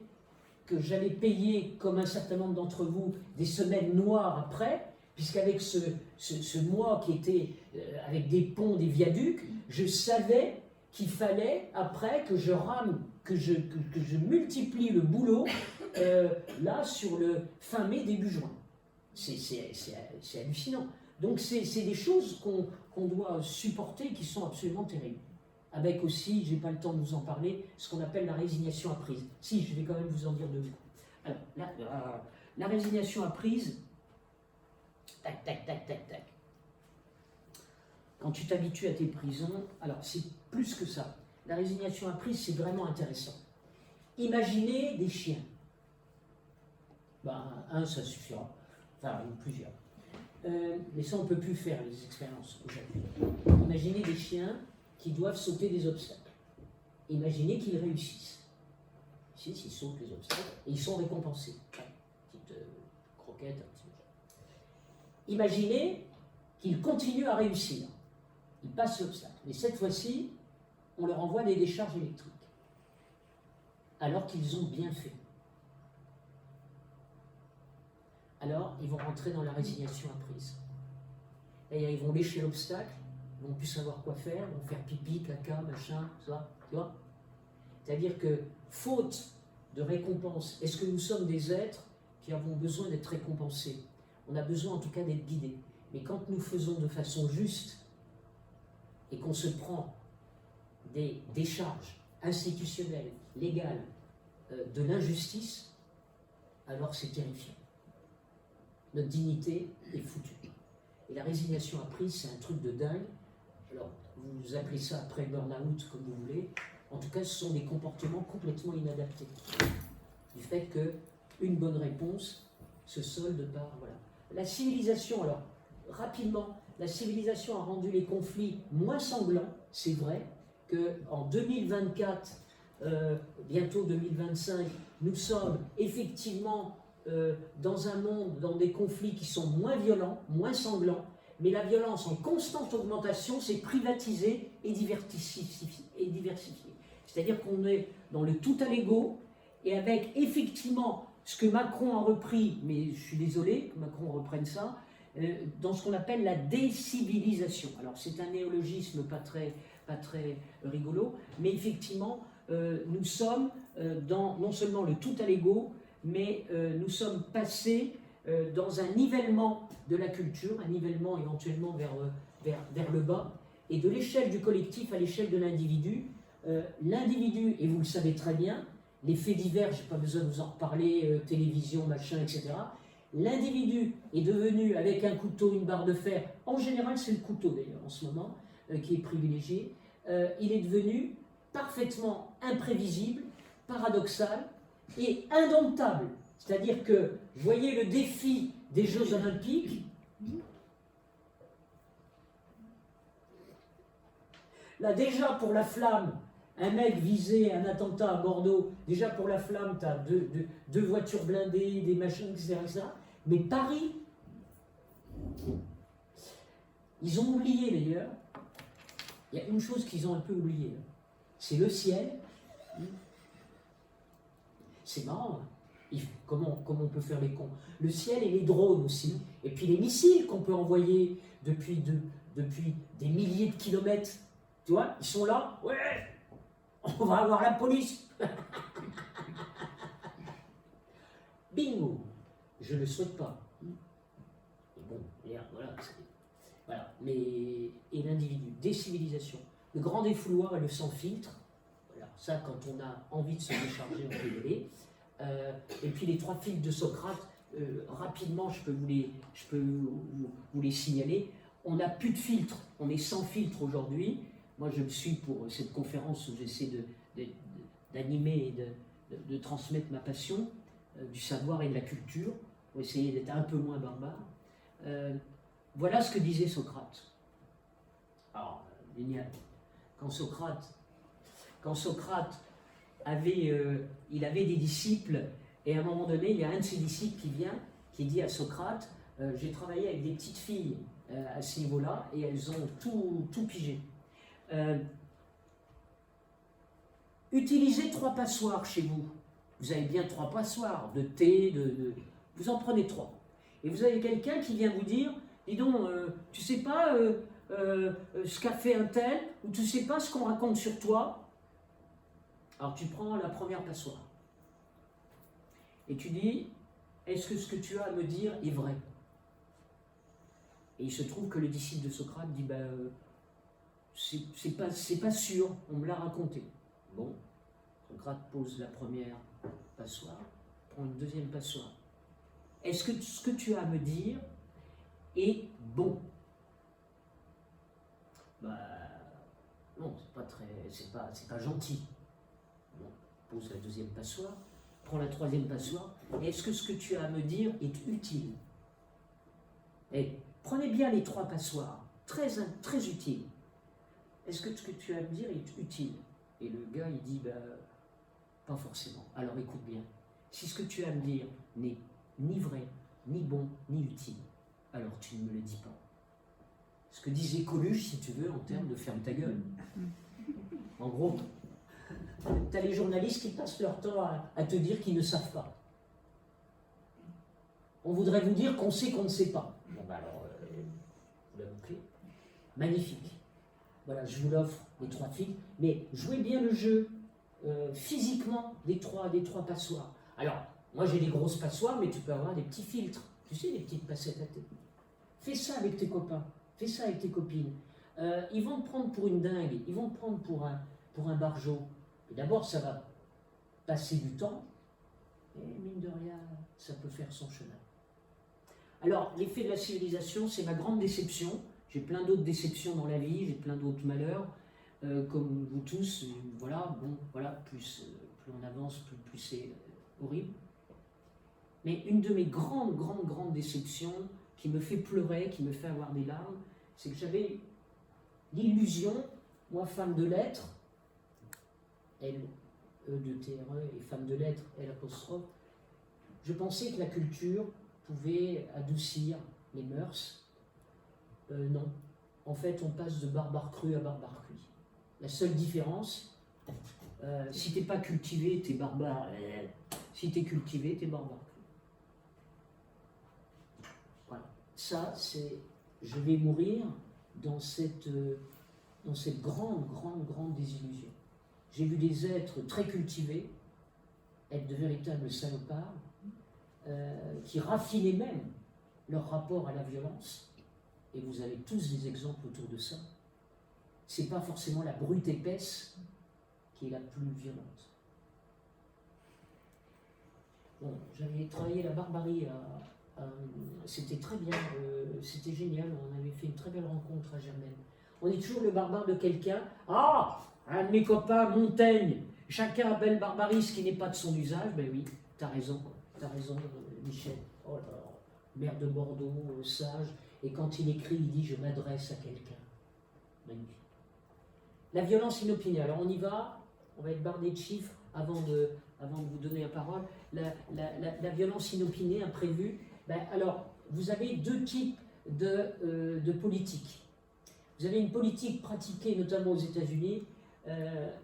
A: que j'allais payer, comme un certain nombre d'entre vous, des semaines noires après, puisqu'avec ce mois qui était avec des ponts, des viaducs, je savais qu'il fallait après que je rame, que je multiplie le boulot là sur le fin mai, début juin. C'est hallucinant. Donc c'est des choses qu'on doit supporter et qui sont absolument terribles. Avec aussi, je n'ai pas le temps de vous en parler, ce qu'on appelle la résignation apprise. Si, je vais quand même vous en dire deux mots. Alors, la résignation apprise, tac. Quand tu t'habitues à tes prisons, alors c'est plus que ça. La résignation apprise, c'est vraiment intéressant. Imaginez des chiens. Un, ça suffira. Enfin, plusieurs. Mais ça, on ne peut plus faire les expériences aujourd'hui. Imaginez des chiens qui doivent sauter des obstacles. Imaginez qu'ils réussissent. Ils sautent les obstacles et ils sont récompensés. Petite croquette, un petit peu. Imaginez qu'ils continuent à réussir. Ils passent l'obstacle. Mais cette fois-ci, on leur envoie des décharges électriques. Alors qu'ils ont bien fait. Alors, ils vont rentrer dans la résignation apprise. Et ils vont lécher l'obstacle, ils vont plus savoir quoi faire, ils vont faire pipi, caca, machin, ça, tu vois. C'est-à-dire que, faute de récompense, est-ce que nous sommes des êtres qui avons besoin d'être récompensés? On a besoin en tout cas d'être guidés. Mais quand nous faisons de façon juste et qu'on se prend des décharges institutionnelles, légales, de l'injustice, alors c'est terrifiant. Notre dignité est foutue. Et la résignation apprise, c'est un truc de dingue. Alors, vous appelez ça après burn-out comme vous voulez. En tout cas, ce sont des comportements complètement inadaptés. Du fait qu'une bonne réponse se solde par... Voilà. La civilisation, alors, rapidement, la civilisation a rendu les conflits moins sanglants. C'est vrai qu'en 2024, bientôt 2025, nous sommes effectivement dans un monde, dans des conflits qui sont moins violents, moins sanglants, mais la violence en constante augmentation s'est privatisée et diversifiée. C'est-à-dire qu'on est dans le tout à l'ego, et avec effectivement ce que Macron a repris, mais je suis désolé que Macron reprenne ça, dans ce qu'on appelle la décivilisation. Alors c'est un néologisme pas très rigolo, mais effectivement, nous sommes dans non seulement le tout à l'ego, mais nous sommes passés dans un nivellement de la culture, un nivellement éventuellement vers le bas, et de l'échelle du collectif à l'échelle de l'individu. L'individu, et vous le savez très bien, les faits divers, je n'ai pas besoin de vous en reparler, télévision, machin, etc. L'individu est devenu, avec un couteau, une barre de fer, en général c'est le couteau d'ailleurs en ce moment, qui est privilégié, il est devenu parfaitement imprévisible, paradoxal et indomptable. C'est-à-dire que, vous voyez le défi des Jeux Olympiques, là déjà pour la flamme, un mec visait un attentat à Bordeaux, déjà pour la flamme, tu as deux voitures blindées, des machines, etc. Mais Paris, ils ont oublié d'ailleurs, il y a une chose qu'ils ont un peu oubliée, c'est le ciel. C'est marrant, hein. Comment on peut faire les cons? Le ciel et les drones aussi, et puis les missiles qu'on peut envoyer depuis des milliers de kilomètres. Tu vois, ils sont là, ouais, on va avoir la police. Bingo, je ne le souhaite pas. Et bon, voilà. Mais, et l'individu, décivilisation. Le grand défouloir et le sans filtre. Voilà, ça, quand on a envie de se décharger, on peut y aller. Et puis les 3 filtres de Socrate, rapidement, je peux vous les signaler. On n'a plus de filtre, on est sans filtre aujourd'hui. Moi, je me suis pour cette conférence où j'essaie d'animer et de transmettre ma passion du savoir et de la culture, pour essayer d'être un peu moins barbare. Voilà ce que disait Socrate. Alors, génial. Quand Socrate il avait des disciples, et à un moment donné, il y a un de ses disciples qui dit à Socrate, j'ai travaillé avec des petites filles à ce niveau-là, et elles ont tout pigé. Utilisez 3 passoires chez vous. Vous avez bien 3 passoires de thé, vous en prenez 3. Et vous avez quelqu'un qui vient vous dire, dis donc, tu sais pas ce qu'a fait un tel, ou tu sais pas ce qu'on raconte sur toi. Alors tu prends la première passoire. Et tu dis, est-ce que ce que tu as à me dire est vrai? Et il se trouve que le disciple de Socrate dit, c'est pas sûr, on me l'a raconté. Bon, Socrate pose la première passoire, prend une deuxième passoire. Est-ce que ce que tu as à me dire est bon? Non, c'est pas gentil. Bon, pose la deuxième passoire, prend la troisième passoire. Est-ce que ce que tu as à me dire est utile? Et prenez bien les 3 passoires, très utiles. Est-ce que ce que tu as à me dire est utile? Et le gars, il dit, pas forcément. Alors écoute bien. Si ce que tu as à me dire n'est ni vrai, ni bon, ni utile, alors tu ne me le dis pas. Ce que disait Coluche, si tu veux, en termes de ferme ta gueule. En gros, tu as les journalistes qui passent leur temps à te dire qu'ils ne savent pas. On voudrait vous dire qu'on sait qu'on ne sait pas. Bon, alors, vous la bouclez. Magnifique. Voilà, je vous l'offre, les 3 filtres, mais jouez bien le jeu physiquement des trois passoires. Alors, moi j'ai des grosses passoires, mais tu peux avoir des petits filtres, tu sais, des petites passettes à thé. Fais ça avec tes copains, fais ça avec tes copines. Ils vont te prendre pour une dingue, ils vont te prendre pour un barjot. Et d'abord, ça va passer du temps, et mine de rien, ça peut faire son chemin. Alors, l'effet de la civilisation, c'est ma grande déception. J'ai plein d'autres déceptions dans la vie, j'ai plein d'autres malheurs. comme vous tous, voilà, bon, voilà, plus on avance, plus c'est horrible. Mais une de mes grandes déceptions, qui me fait pleurer, qui me fait avoir des larmes, c'est que j'avais l'illusion, moi, femme de lettres, L, E de T-R-E, et femme de lettres, L apostrophe, je pensais que la culture pouvait adoucir les mœurs. Non. En fait, on passe de barbare cru à barbare cuit. La seule différence, si t'es pas cultivé, t'es barbare. Si t'es cultivé, t'es barbare cru. Voilà. Ça, c'est... Je vais mourir dans cette grande désillusion. J'ai vu des êtres très cultivés, être de véritables salopards, qui raffinaient même leur rapport à la violence. Et vous avez tous des exemples autour de ça. C'est pas forcément la brute épaisse qui est la plus violente. Bon, j'avais travaillé la barbarie c'était très bien, c'était génial, on avait fait une très belle rencontre à Germaine. On est toujours le barbare de quelqu'un. Ah, un de mes copains, Montaigne, chacun appelle barbarie ce qui n'est pas de son usage. Ben oui, t'as raison, Michel. Oh là là, maire de Bordeaux, sage. Et quand il écrit, il dit « je m'adresse à quelqu'un ». Magnifique. La violence inopinée. Alors on y va, on va être bardé de chiffres avant de vous donner la parole. La violence inopinée, imprévue. Ben, alors, vous avez deux types de politiques. Vous avez une politique pratiquée notamment aux États-Unis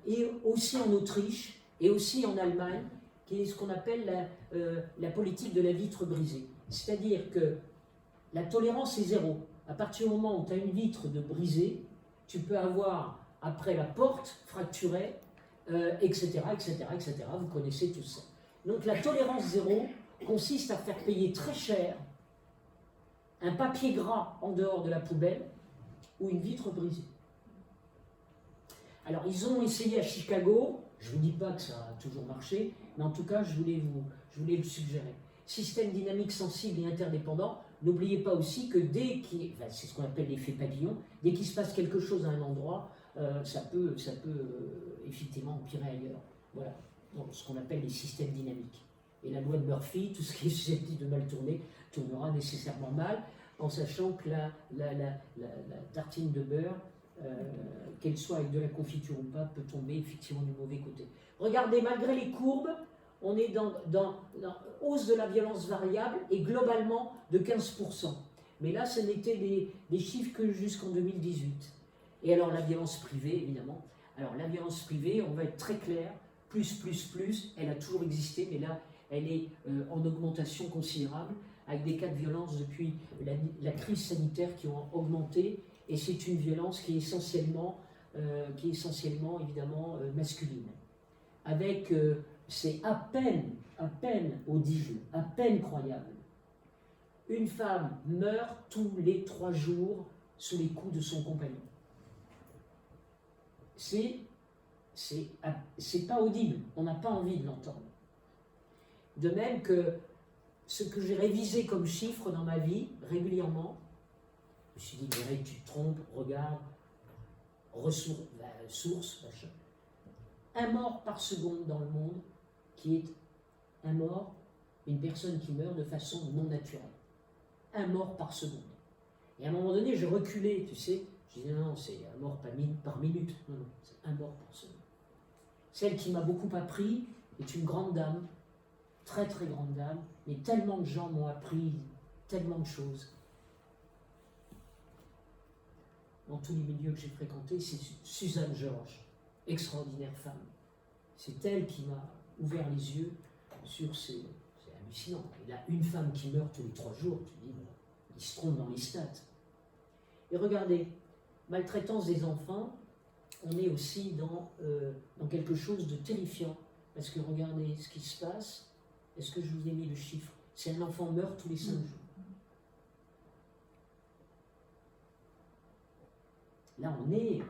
A: et aussi en Autriche et aussi en Allemagne, qui est ce qu'on appelle la politique de la vitre brisée. C'est-à-dire que la tolérance est zéro. À partir du moment où tu as une vitre de brisée, tu peux avoir après la porte fracturée, etc., etc., etc. Vous connaissez tout ça. Donc la tolérance zéro consiste à faire payer très cher un papier gras en dehors de la poubelle ou une vitre brisée. Alors ils ont essayé à Chicago, je ne vous dis pas que ça a toujours marché, mais en tout cas je voulais le suggérer. Système dynamique sensible et interdépendant. N'oubliez pas aussi que c'est ce qu'on appelle l'effet papillon, dès qu'il se passe quelque chose à un endroit, ça peut effectivement empirer ailleurs. Voilà, donc, ce qu'on appelle les systèmes dynamiques. Et la loi de Murphy, tout ce qui est susceptible de mal tourner, tournera nécessairement mal, en sachant que la tartine de beurre, qu'elle soit avec de la confiture ou pas, peut tomber effectivement du mauvais côté. Regardez, malgré les courbes, on est dans hausse de la violence variable et globalement de 15%. Mais là, ce n'étaient des chiffres que jusqu'en 2018. Et alors la violence privée, évidemment. Alors la violence privée, on va être très clair, plus, elle a toujours existé, mais là, elle est en augmentation considérable, avec des cas de violence depuis la crise sanitaire qui ont augmenté, et c'est une violence qui est essentiellement évidemment masculine. Avec... c'est à peine audible, à peine croyable. Une femme meurt tous les 3 jours sous les coups de son compagnon. C'est pas audible, on n'a pas envie de l'entendre. De même que ce que j'ai révisé comme chiffre dans ma vie, régulièrement, je me suis dit, Mireille, tu te trompes, regarde, source, machin. 1 mort par seconde dans le monde, qui est un mort, une personne qui meurt de façon non naturelle. 1 mort par seconde. Et à un moment donné, je reculais, tu sais, je disais non, c'est 1 mort par minute. Non, c'est 1 mort par seconde. Celle qui m'a beaucoup appris est une grande dame, très très grande dame, mais tellement de gens m'ont appris tellement de choses. Dans tous les milieux que j'ai fréquentés, c'est Suzanne Georges, extraordinaire femme. C'est elle qui m'a ouvert les yeux sur c'est hallucinant. Et là, une femme qui meurt tous les 3 jours, tu dis, il se trompe dans les stats. Et regardez, maltraitance des enfants, on est aussi dans quelque chose de terrifiant. Parce que regardez ce qui se passe. Est-ce que je vous ai mis le chiffre? C'est un enfant meurt tous les 5 jours. Là, on est...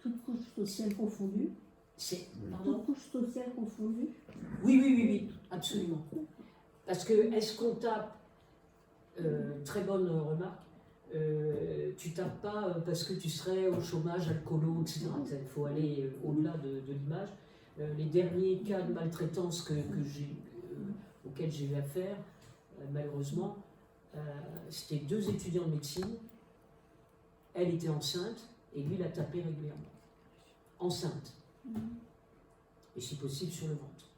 F: Toute couche sociale confondue.
A: Pardon?
F: Toute couche sociale confondue.
A: Oui, absolument. Parce que, est-ce qu'on tape, très bonne remarque, tu tapes pas parce que tu serais au chômage, alcoolo, etc. Il faut aller au-delà de l'image. Les derniers cas de maltraitance auxquels j'ai eu affaire, malheureusement, c'était 2 étudiants de médecine. Elle était enceinte et lui l'a tapé régulièrement. Enceinte. Et si possible sur le ventre.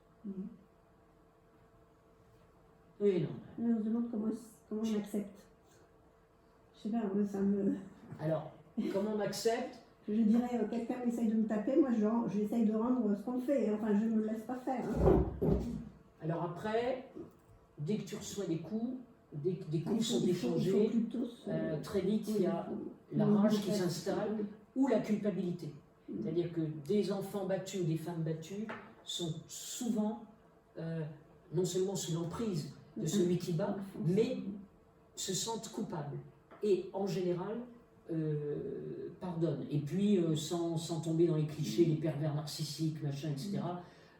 A: Oui, non.
F: Mais on se demande comment on accepte. Je sais pas, moi ça me.
A: Alors, comment on accepte?
F: Je dirais, quelqu'un essaye de me taper, moi j'essaye de rendre ce qu'on fait. Enfin, je ne me laisse pas faire. Hein.
A: Alors après, dès que tu reçois des coups, dès que des coups sont
F: Il faut
A: échangés,
F: plutôt
A: très vite il y a la rage qui s'installe ou la culpabilité. C'est-à-dire que des enfants battus ou des femmes battues sont souvent non seulement sous l'emprise de celui qui bat, mais se sentent coupables. Et en général, pardonnent. Et puis, sans tomber dans les clichés, les pervers narcissiques, machin, etc.,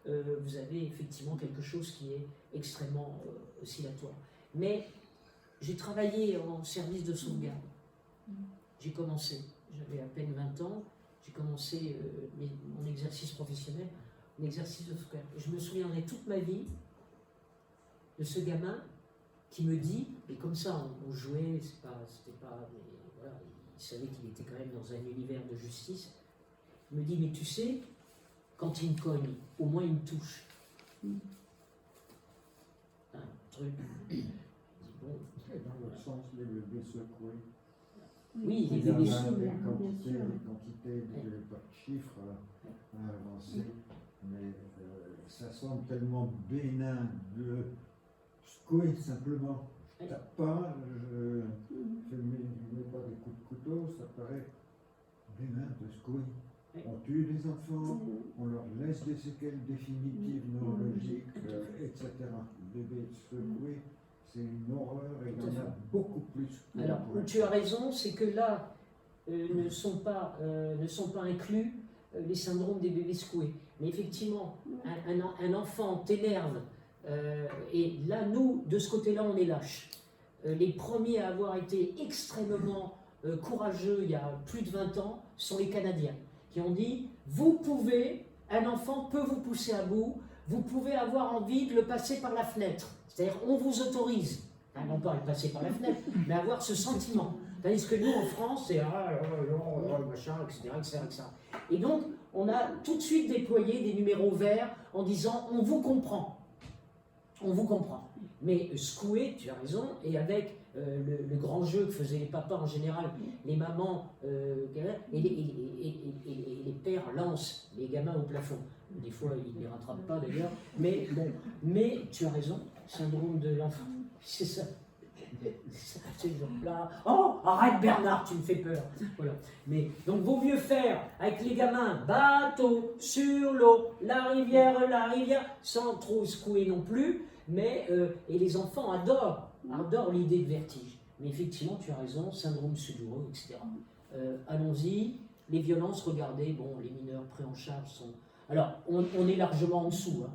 A: vous avez effectivement quelque chose qui est extrêmement oscillatoire. Mais j'ai travaillé en service de sauvegarde. J'ai commencé, j'avais à peine 20 ans, j'ai commencé mon exercice professionnel, mon exercice de sauvegarde. Et je me souviendrai toute ma vie de ce gamin qui me dit, et comme ça on jouait, c'était pas, mais voilà, il savait qu'il était quand même dans un univers de justice, il me dit, mais tu sais, quand il me cogne, au moins il me touche. Un truc. Je dis, bon.
B: Dans le sens des bébés secoués.
A: Oui, les
B: Il y en
A: bébés
B: a
A: secoués.
B: des quantités, je n'ai pas de chiffres à avancer, mais ça semble tellement bénin de secouer simplement. Je tape pas, je mets pas des coups de couteau, ça paraît bénin de secouer. On tue les enfants, on leur laisse des séquelles définitives, neurologiques, etc. Bébés secoués, c'est une horreur et il y en a beaucoup plus.
A: Alors, tu as raison, c'est que là ne sont pas inclus les syndromes des bébés secoués. Mais effectivement, un enfant t'énerve, et là, nous, de ce côté-là, on est lâches. Les premiers à avoir été extrêmement courageux il y a plus de 20 ans sont les Canadiens, qui ont dit, un enfant peut vous pousser à bout, vous pouvez avoir envie de le passer par la fenêtre. C'est-à-dire, on vous autorise, non pas à le passer par la fenêtre, mais à avoir ce sentiment. Tandis que nous, en France, c'est machin, etc. Et donc, on a tout de suite déployé des numéros verts en disant, on vous comprend. On vous comprend. Mais secouer, tu as raison, et avec le grand jeu que faisaient les papas en général, les mamans et les pères lancent les gamins au plafond. Des fois, ils ne les rattrapent pas d'ailleurs, mais bon, mais tu as raison, syndrome de l'enfant, c'est ça. C'est genre-là. Oh, arrête Bernard, tu me fais peur. Voilà. Mais donc, vaut mieux faire avec les gamins bateau sur l'eau, la rivière, sans trop secouer non plus. Mais et les enfants adorent l'idée de vertige. Mais effectivement, tu as raison, syndrome sudoreux, etc. Allons-y. Les violences, regardez, bon, les mineurs pris en charge sont. Alors, on est largement en dessous. Hein.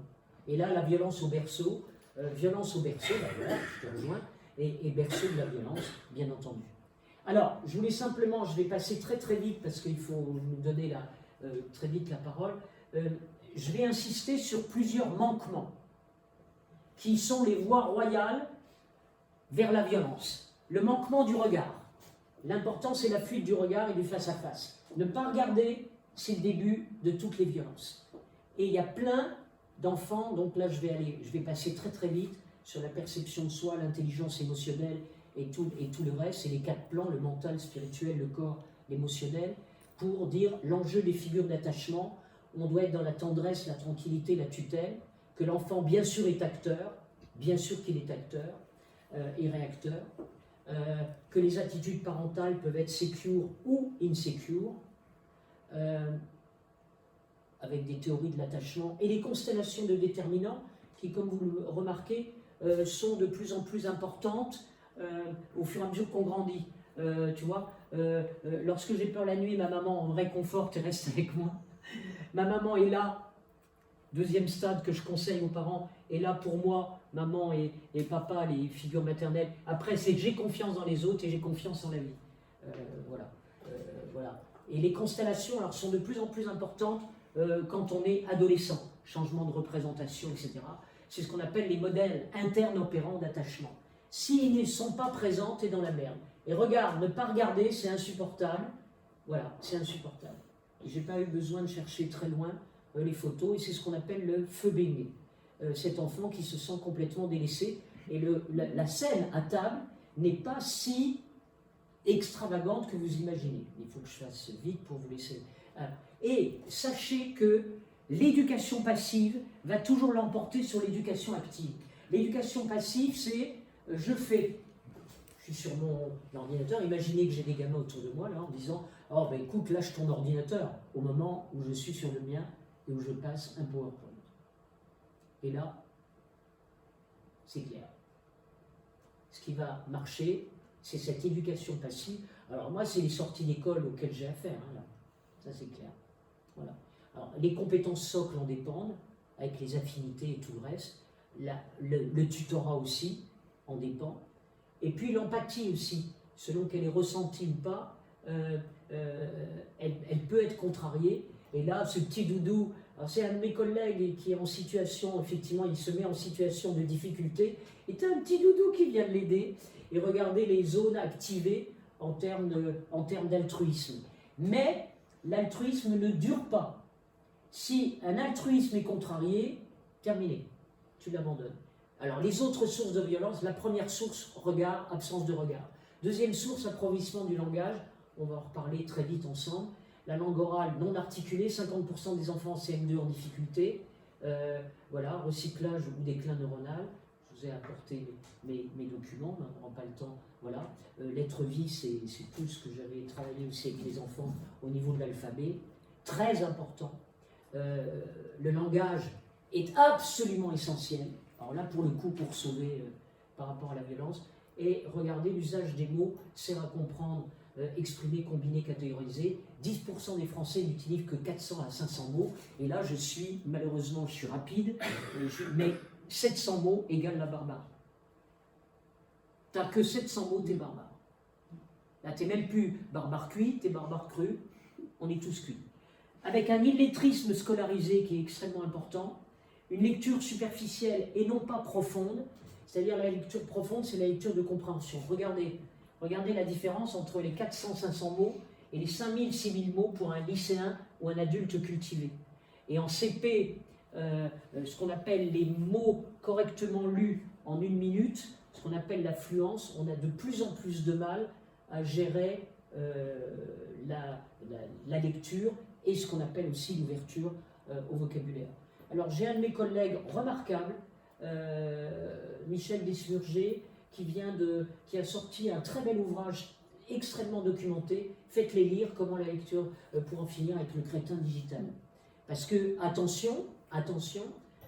A: Et là, la violence au berceau, bah, voilà, je te rejoins. Et berceau de la violence, bien entendu. Alors, je vais passer très très vite parce qu'il faut nous donner très vite la parole. Je vais insister sur plusieurs manquements qui sont les voies royales vers la violence. Le manquement du regard. L'important, c'est la fuite du regard et du face-à-face. Ne pas regarder, c'est le début de toutes les violences. Et il y a plein d'enfants, donc là je vais passer très très vite sur la perception de soi, l'intelligence émotionnelle et tout le reste, c'est les 4 plans, le mental, le spirituel, le corps, l'émotionnel, pour dire l'enjeu des figures d'attachement. On doit être dans la tendresse, la tranquillité, la tutelle, que l'enfant bien sûr est acteur, bien sûr qu'il est acteur et réacteur, que les attitudes parentales peuvent être secure ou insecure, avec des théories de l'attachement et les constellations de déterminants qui, comme vous le remarquez, sont de plus en plus importantes au fur et à mesure qu'on grandit. Tu vois, lorsque j'ai peur la nuit, ma maman me réconforte et reste avec moi. Ma maman est là, deuxième stade que je conseille aux parents, est là pour moi, maman et papa, les figures maternelles. Après, c'est que j'ai confiance dans les autres et j'ai confiance en la vie. Voilà. Voilà. Et les constellations alors, sont de plus en plus importantes quand on est adolescent. Changement de représentation, etc. C'est ce qu'on appelle les modèles internes opérants d'attachement. S'ils ne sont pas présents, t'es dans la merde. Et regarde, ne pas regarder, c'est insupportable. Voilà, c'est insupportable. Et j'ai pas eu besoin de chercher très loin les photos, et c'est ce qu'on appelle le feu baigné. Cet enfant qui se sent complètement délaissé. Et la scène à table n'est pas si extravagante que vous imaginez. Il faut que je fasse vite pour vous laisser. Et sachez que l'éducation passive va toujours l'emporter sur l'éducation active. L'éducation passive, c'est je fais. Je suis sur mon ordinateur, imaginez que j'ai des gamins autour de moi là, en disant « Oh ben écoute, lâche ton ordinateur » au moment où je suis sur le mien et où je passe un PowerPoint. Et là, c'est clair. Ce qui va marcher, c'est cette éducation passive. Alors moi, c'est les sorties d'école auxquelles j'ai affaire, hein, là. Ça c'est clair. Voilà. Alors, les compétences socles en dépendent, avec les affinités et tout le reste. Le tutorat aussi en dépend. Et puis l'empathie aussi, selon qu'elle est ressentie ou pas, elle peut être contrariée. Et là, ce petit doudou, c'est un de mes collègues qui est en situation, effectivement, il se met en situation de difficulté, et tu as un petit doudou qui vient de l'aider. Et regardez les zones activées en termes d'altruisme. Mais l'altruisme ne dure pas. Si un altruisme est contrarié, terminé, tu l'abandonnes. Alors, les autres sources de violence, la première source, regard, absence de regard. Deuxième source, appauvrissement du langage. On va en reparler très vite ensemble. La langue orale non articulée, 50% des enfants en CM2 en difficulté. Voilà, recyclage ou déclin neuronal. Je vous ai apporté mes documents, on n'aura pas le temps. Voilà. Lettre vie, c'est tout ce que j'avais travaillé aussi avec les enfants au niveau de l'alphabet. Très important. Le langage est absolument essentiel. Alors là, pour le coup, pour sauver par rapport à la violence. Et regardez, l'usage des mots sert à comprendre, exprimer, combiner, catégoriser. 10% des Français n'utilisent que 400 à 500 mots. Et là, malheureusement, je suis rapide, mais 700 mots égale la barbarie. T'as que 700 mots, t'es barbare. Là, t'es même plus barbare cuit, t'es barbare cru. On est tous cuits. Avec un illettrisme scolarisé qui est extrêmement important, une lecture superficielle et non pas profonde, c'est-à-dire la lecture profonde, c'est la lecture de compréhension. Regardez la différence entre les 400-500 mots et les 5000-6000 mots pour un lycéen ou un adulte cultivé. Et en CP, ce qu'on appelle les mots correctement lus en 1 minute, ce qu'on appelle l'affluence, on a de plus en plus de mal à gérer la lecture et ce qu'on appelle aussi l'ouverture au vocabulaire. Alors j'ai un de mes collègues remarquables, Michel Desmurger, qui a sorti un très bel ouvrage extrêmement documenté. Faites-les lire, comment la lecture pour en finir avec le crétin digital. Parce que, attention,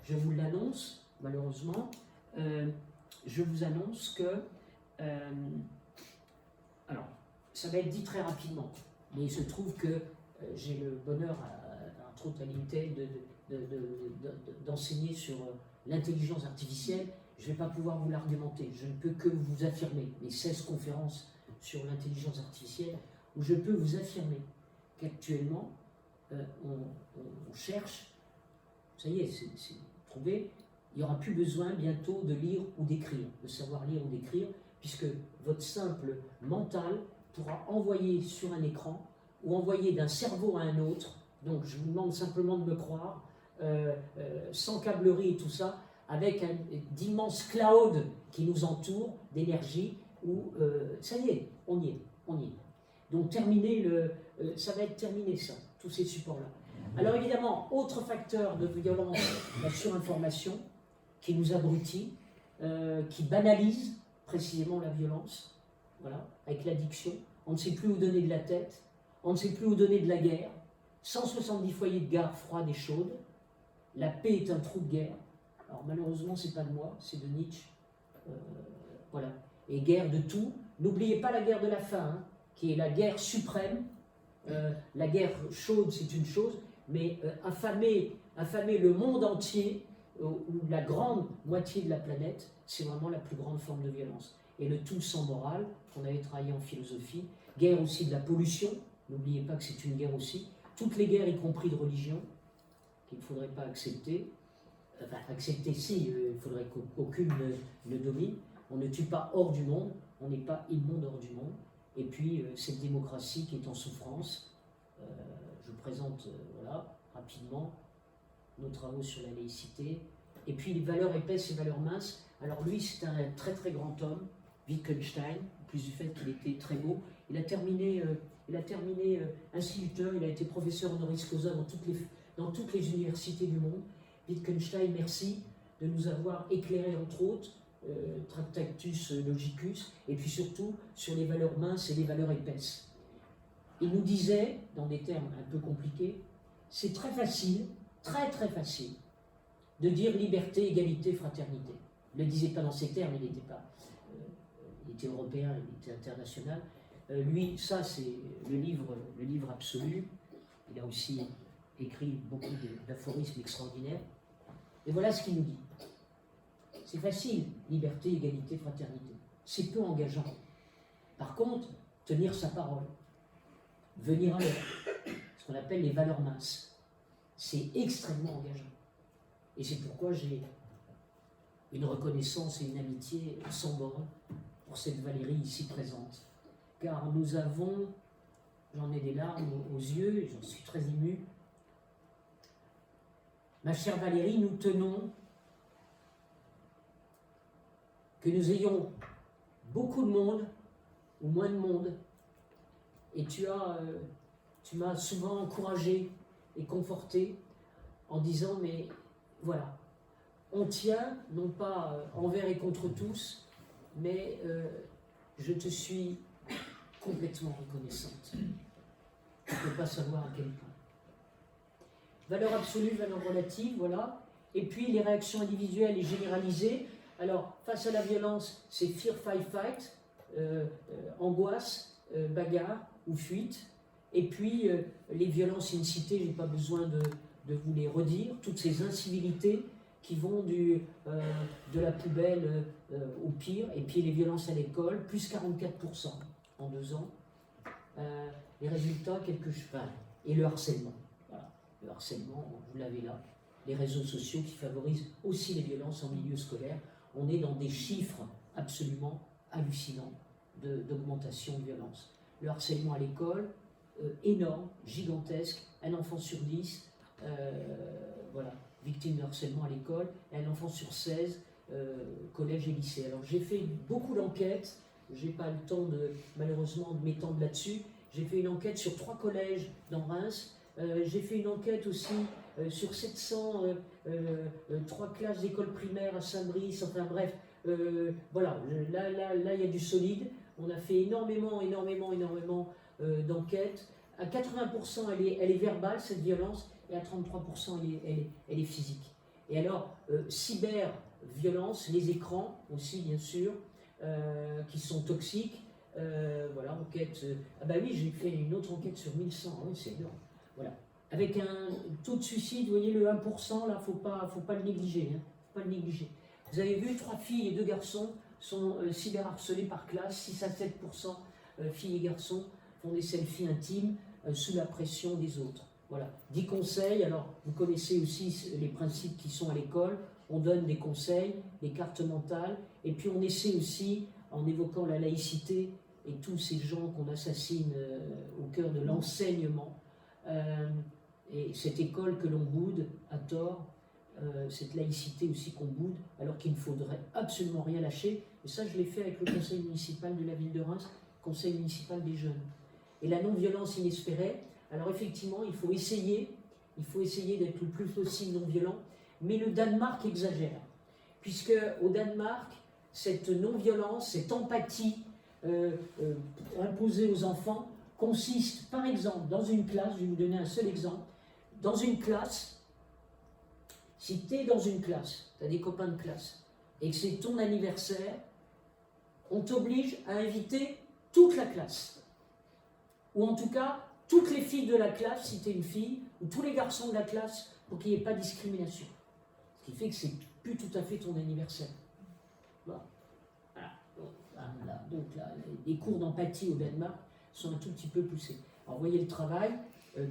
A: je vous l'annonce, malheureusement, je vous annonce que, alors, ça va être dit très rapidement, mais il se trouve que j'ai le bonheur, entre autres à l'INTEL, d'enseigner sur l'intelligence artificielle. Je ne vais pas pouvoir vous l'argumenter, je ne peux que vous affirmer, les 16 conférences sur l'intelligence artificielle, où je peux vous affirmer qu'actuellement, on cherche, ça y est, c'est trouvé, il n'y aura plus besoin bientôt de lire ou d'écrire, de savoir lire ou d'écrire, puisque votre simple mental pourra envoyer sur un écran ou envoyer d'un cerveau à un autre. Donc je vous demande simplement de me croire, sans câblerie et tout ça, avec d'immenses clouds qui nous entourent d'énergie, où ça y est, on y est. Donc ça va être terminé ça, tous ces supports-là. Alors évidemment, autre facteur de violence, la surinformation, qui nous abrutit, qui banalise précisément la violence, voilà, avec l'addiction. On ne sait plus où donner de la tête, on ne sait plus où donner de la guerre. 170 foyers de gare froide et chaude. La paix est un trou de guerre. Alors malheureusement, c'est pas de moi, c'est de Nietzsche. Voilà. Et guerre de tout. N'oubliez pas la guerre de la faim, hein, qui est la guerre suprême. La guerre chaude, c'est une chose, mais affamer le monde entier, ou la grande moitié de la planète, c'est vraiment la plus grande forme de violence. et le tout sans morale, qu'on avait travaillé en philosophie. Guerre aussi de la pollution, n'oubliez pas que c'est une guerre aussi. Toutes les guerres, y compris de religion, qu'il ne faudrait pas accepter. Enfin, accepter si, il faudrait qu'aucune ne domine. On ne tue pas hors du monde, on n'est pas immonde hors du monde. Et puis, cette démocratie qui est en souffrance. Je présente, voilà, rapidement, nos travaux sur la laïcité. Et puis, les valeurs épaisses et valeurs minces. Alors lui, c'est un très très grand homme, Wittgenstein, en plus du fait qu'il était très beau. Il a terminé instituteur, il a été professeur honoris causa dans toutes les universités du monde. Wittgenstein, merci de nous avoir éclairé, entre autres, Tractatus Logicus, et puis surtout sur les valeurs minces et les valeurs épaisses. Il nous disait, dans des termes un peu compliqués, c'est très facile, très très facile, de dire liberté, égalité, fraternité. Il ne le disait pas dans ces termes, il était européen, il était international. Lui, ça c'est le livre absolu. Il a aussi écrit beaucoup d'aphorismes extraordinaires. Et voilà ce qu'il nous dit. C'est facile, liberté, égalité, fraternité. C'est peu engageant. Par contre, tenir sa parole, venir à l'heure, ce qu'on appelle les valeurs minces, c'est extrêmement engageant. Et c'est pourquoi j'ai une reconnaissance et une amitié sans borne pour cette Valérie ici présente. Car nous avons, j'en ai des larmes aux yeux et j'en suis très ému. Ma chère Valérie, nous tenons que nous ayons beaucoup de monde ou moins de monde. Et tu m'as souvent encouragé et conforté en disant, mais voilà, on tient, non pas envers et contre tous, mais je te suis complètement reconnaissante. Tu ne peux pas savoir à quel point. Valeur absolue, valeur relative, voilà. Et puis les réactions individuelles et généralisées. Alors, face à la violence, c'est fear, fight, angoisse, bagarre ou fuite. Et puis, les violences incitées, je n'ai pas besoin de vous les redire, toutes ces incivilités qui vont de la poubelle au pire. Et puis les violences à l'école, plus 44% en 2 ans. Les résultats, et le harcèlement. Voilà. Le harcèlement, vous l'avez là. Les réseaux sociaux qui favorisent aussi les violences en milieu scolaire. On est dans des chiffres absolument hallucinants d'augmentation de violence. Le harcèlement à l'école, énorme, gigantesque, un enfant sur 10, voilà, victime de harcèlement à l'école, et un enfant sur 16, collège et lycée. Alors j'ai fait beaucoup d'enquêtes, j'ai pas le temps malheureusement de m'étendre là-dessus. J'ai fait une enquête sur 3 collèges dans Reims, j'ai fait une enquête aussi sur 3 classes d'école primaire à Saint-Brice, enfin bref, voilà, là il y a du solide. On a fait énormément d'enquêtes. À 80%, elle est verbale, cette violence, et à 33%, elle est physique. Et alors, cyber-violence, les écrans aussi, bien sûr, qui sont toxiques. Voilà, enquête. Ah bah oui, j'ai fait une autre enquête sur 1100, ah oui, c'est énorme. Voilà. Avec un taux de suicide, vous voyez, le 1%, là, faut pas le négliger. Hein, faut pas le négliger. Vous avez vu, 3 filles et 2 garçons sont cyberharcelés par classe, 6 à 7% filles et garçons font des selfies intimes sous la pression des autres. Voilà. 10 conseils, alors vous connaissez aussi les principes qui sont à l'école, on donne des conseils, des cartes mentales, et puis on essaie aussi, en évoquant la laïcité et tous ces gens qu'on assassine au cœur de l'enseignement, et cette école que l'on boude à tort, cette laïcité aussi qu'on boude, alors qu'il ne faudrait absolument rien lâcher. Et ça, je l'ai fait avec le conseil municipal de la ville de Reims, conseil municipal des jeunes. Et la non-violence inespérée, alors effectivement, il faut essayer d'être le plus possible non-violent, mais le Danemark exagère, puisque au Danemark, cette non-violence, cette empathie imposée aux enfants consiste, par exemple, dans une classe, je vais vous donner un seul exemple, dans une classe, si tu es dans une classe, tu as des copains de classe, et que c'est ton anniversaire, on t'oblige à inviter toute la classe. Ou en tout cas, toutes les filles de la classe, si tu es une fille, ou tous les garçons de la classe, pour qu'il n'y ait pas de discrimination. Ce qui fait que c'est plus tout à fait ton anniversaire. Bon. Voilà. Bon. Voilà. donc les cours d'empathie au Danemark sont un tout petit peu poussés. Alors, vous voyez le travail,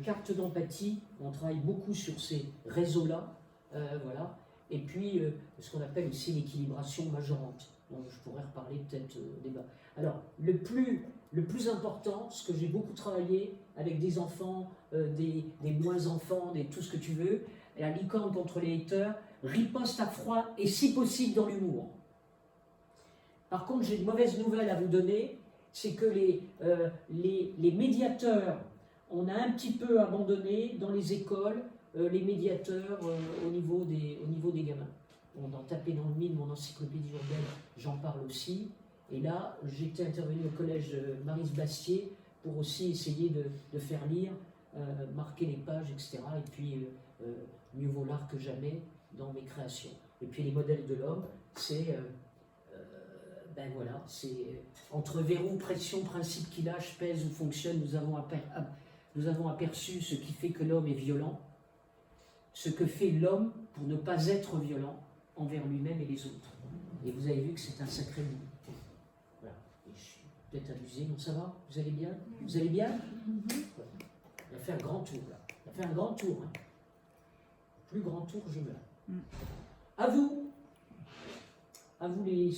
A: carte d'empathie, on travaille beaucoup sur ces réseaux-là, voilà. Et puis, ce qu'on appelle aussi l'équilibration majorante. Donc, je pourrais reparler peut-être au débat. Alors, le plus important, ce que j'ai beaucoup travaillé avec des enfants, des moins enfants, tout ce que tu veux, la licorne contre les haters, riposte à froid et si possible dans l'humour. Par contre, j'ai une mauvaise nouvelle à vous donner, c'est que les médiateurs, on a un petit peu abandonné dans les écoles les médiateurs au niveau des gamins. On en tapait dans le mille, mon encyclopédie urbaine, j'en parle aussi. Et là, j'étais intervenu au collège Maryse Bastier pour aussi essayer de faire lire, marquer les pages, etc. Et puis, mieux vaut l'art que jamais dans mes créations. Et puis, les modèles de l'homme, c'est... ben voilà, c'est entre verrou, pression, principe qui lâche, pèse ou fonctionne, nous avons aperçu ce qui fait que l'homme est violent, ce que fait l'homme pour ne pas être violent envers lui-même et les autres. Et vous avez vu que c'est un sacré bout. Voilà. Et je suis peut-être abusé, donc ça va? Vous allez bien? Vous allez bien? Il va faire un grand tour là. Il va faire un grand tour. Hein. Plus grand tour, je meurs. À vous les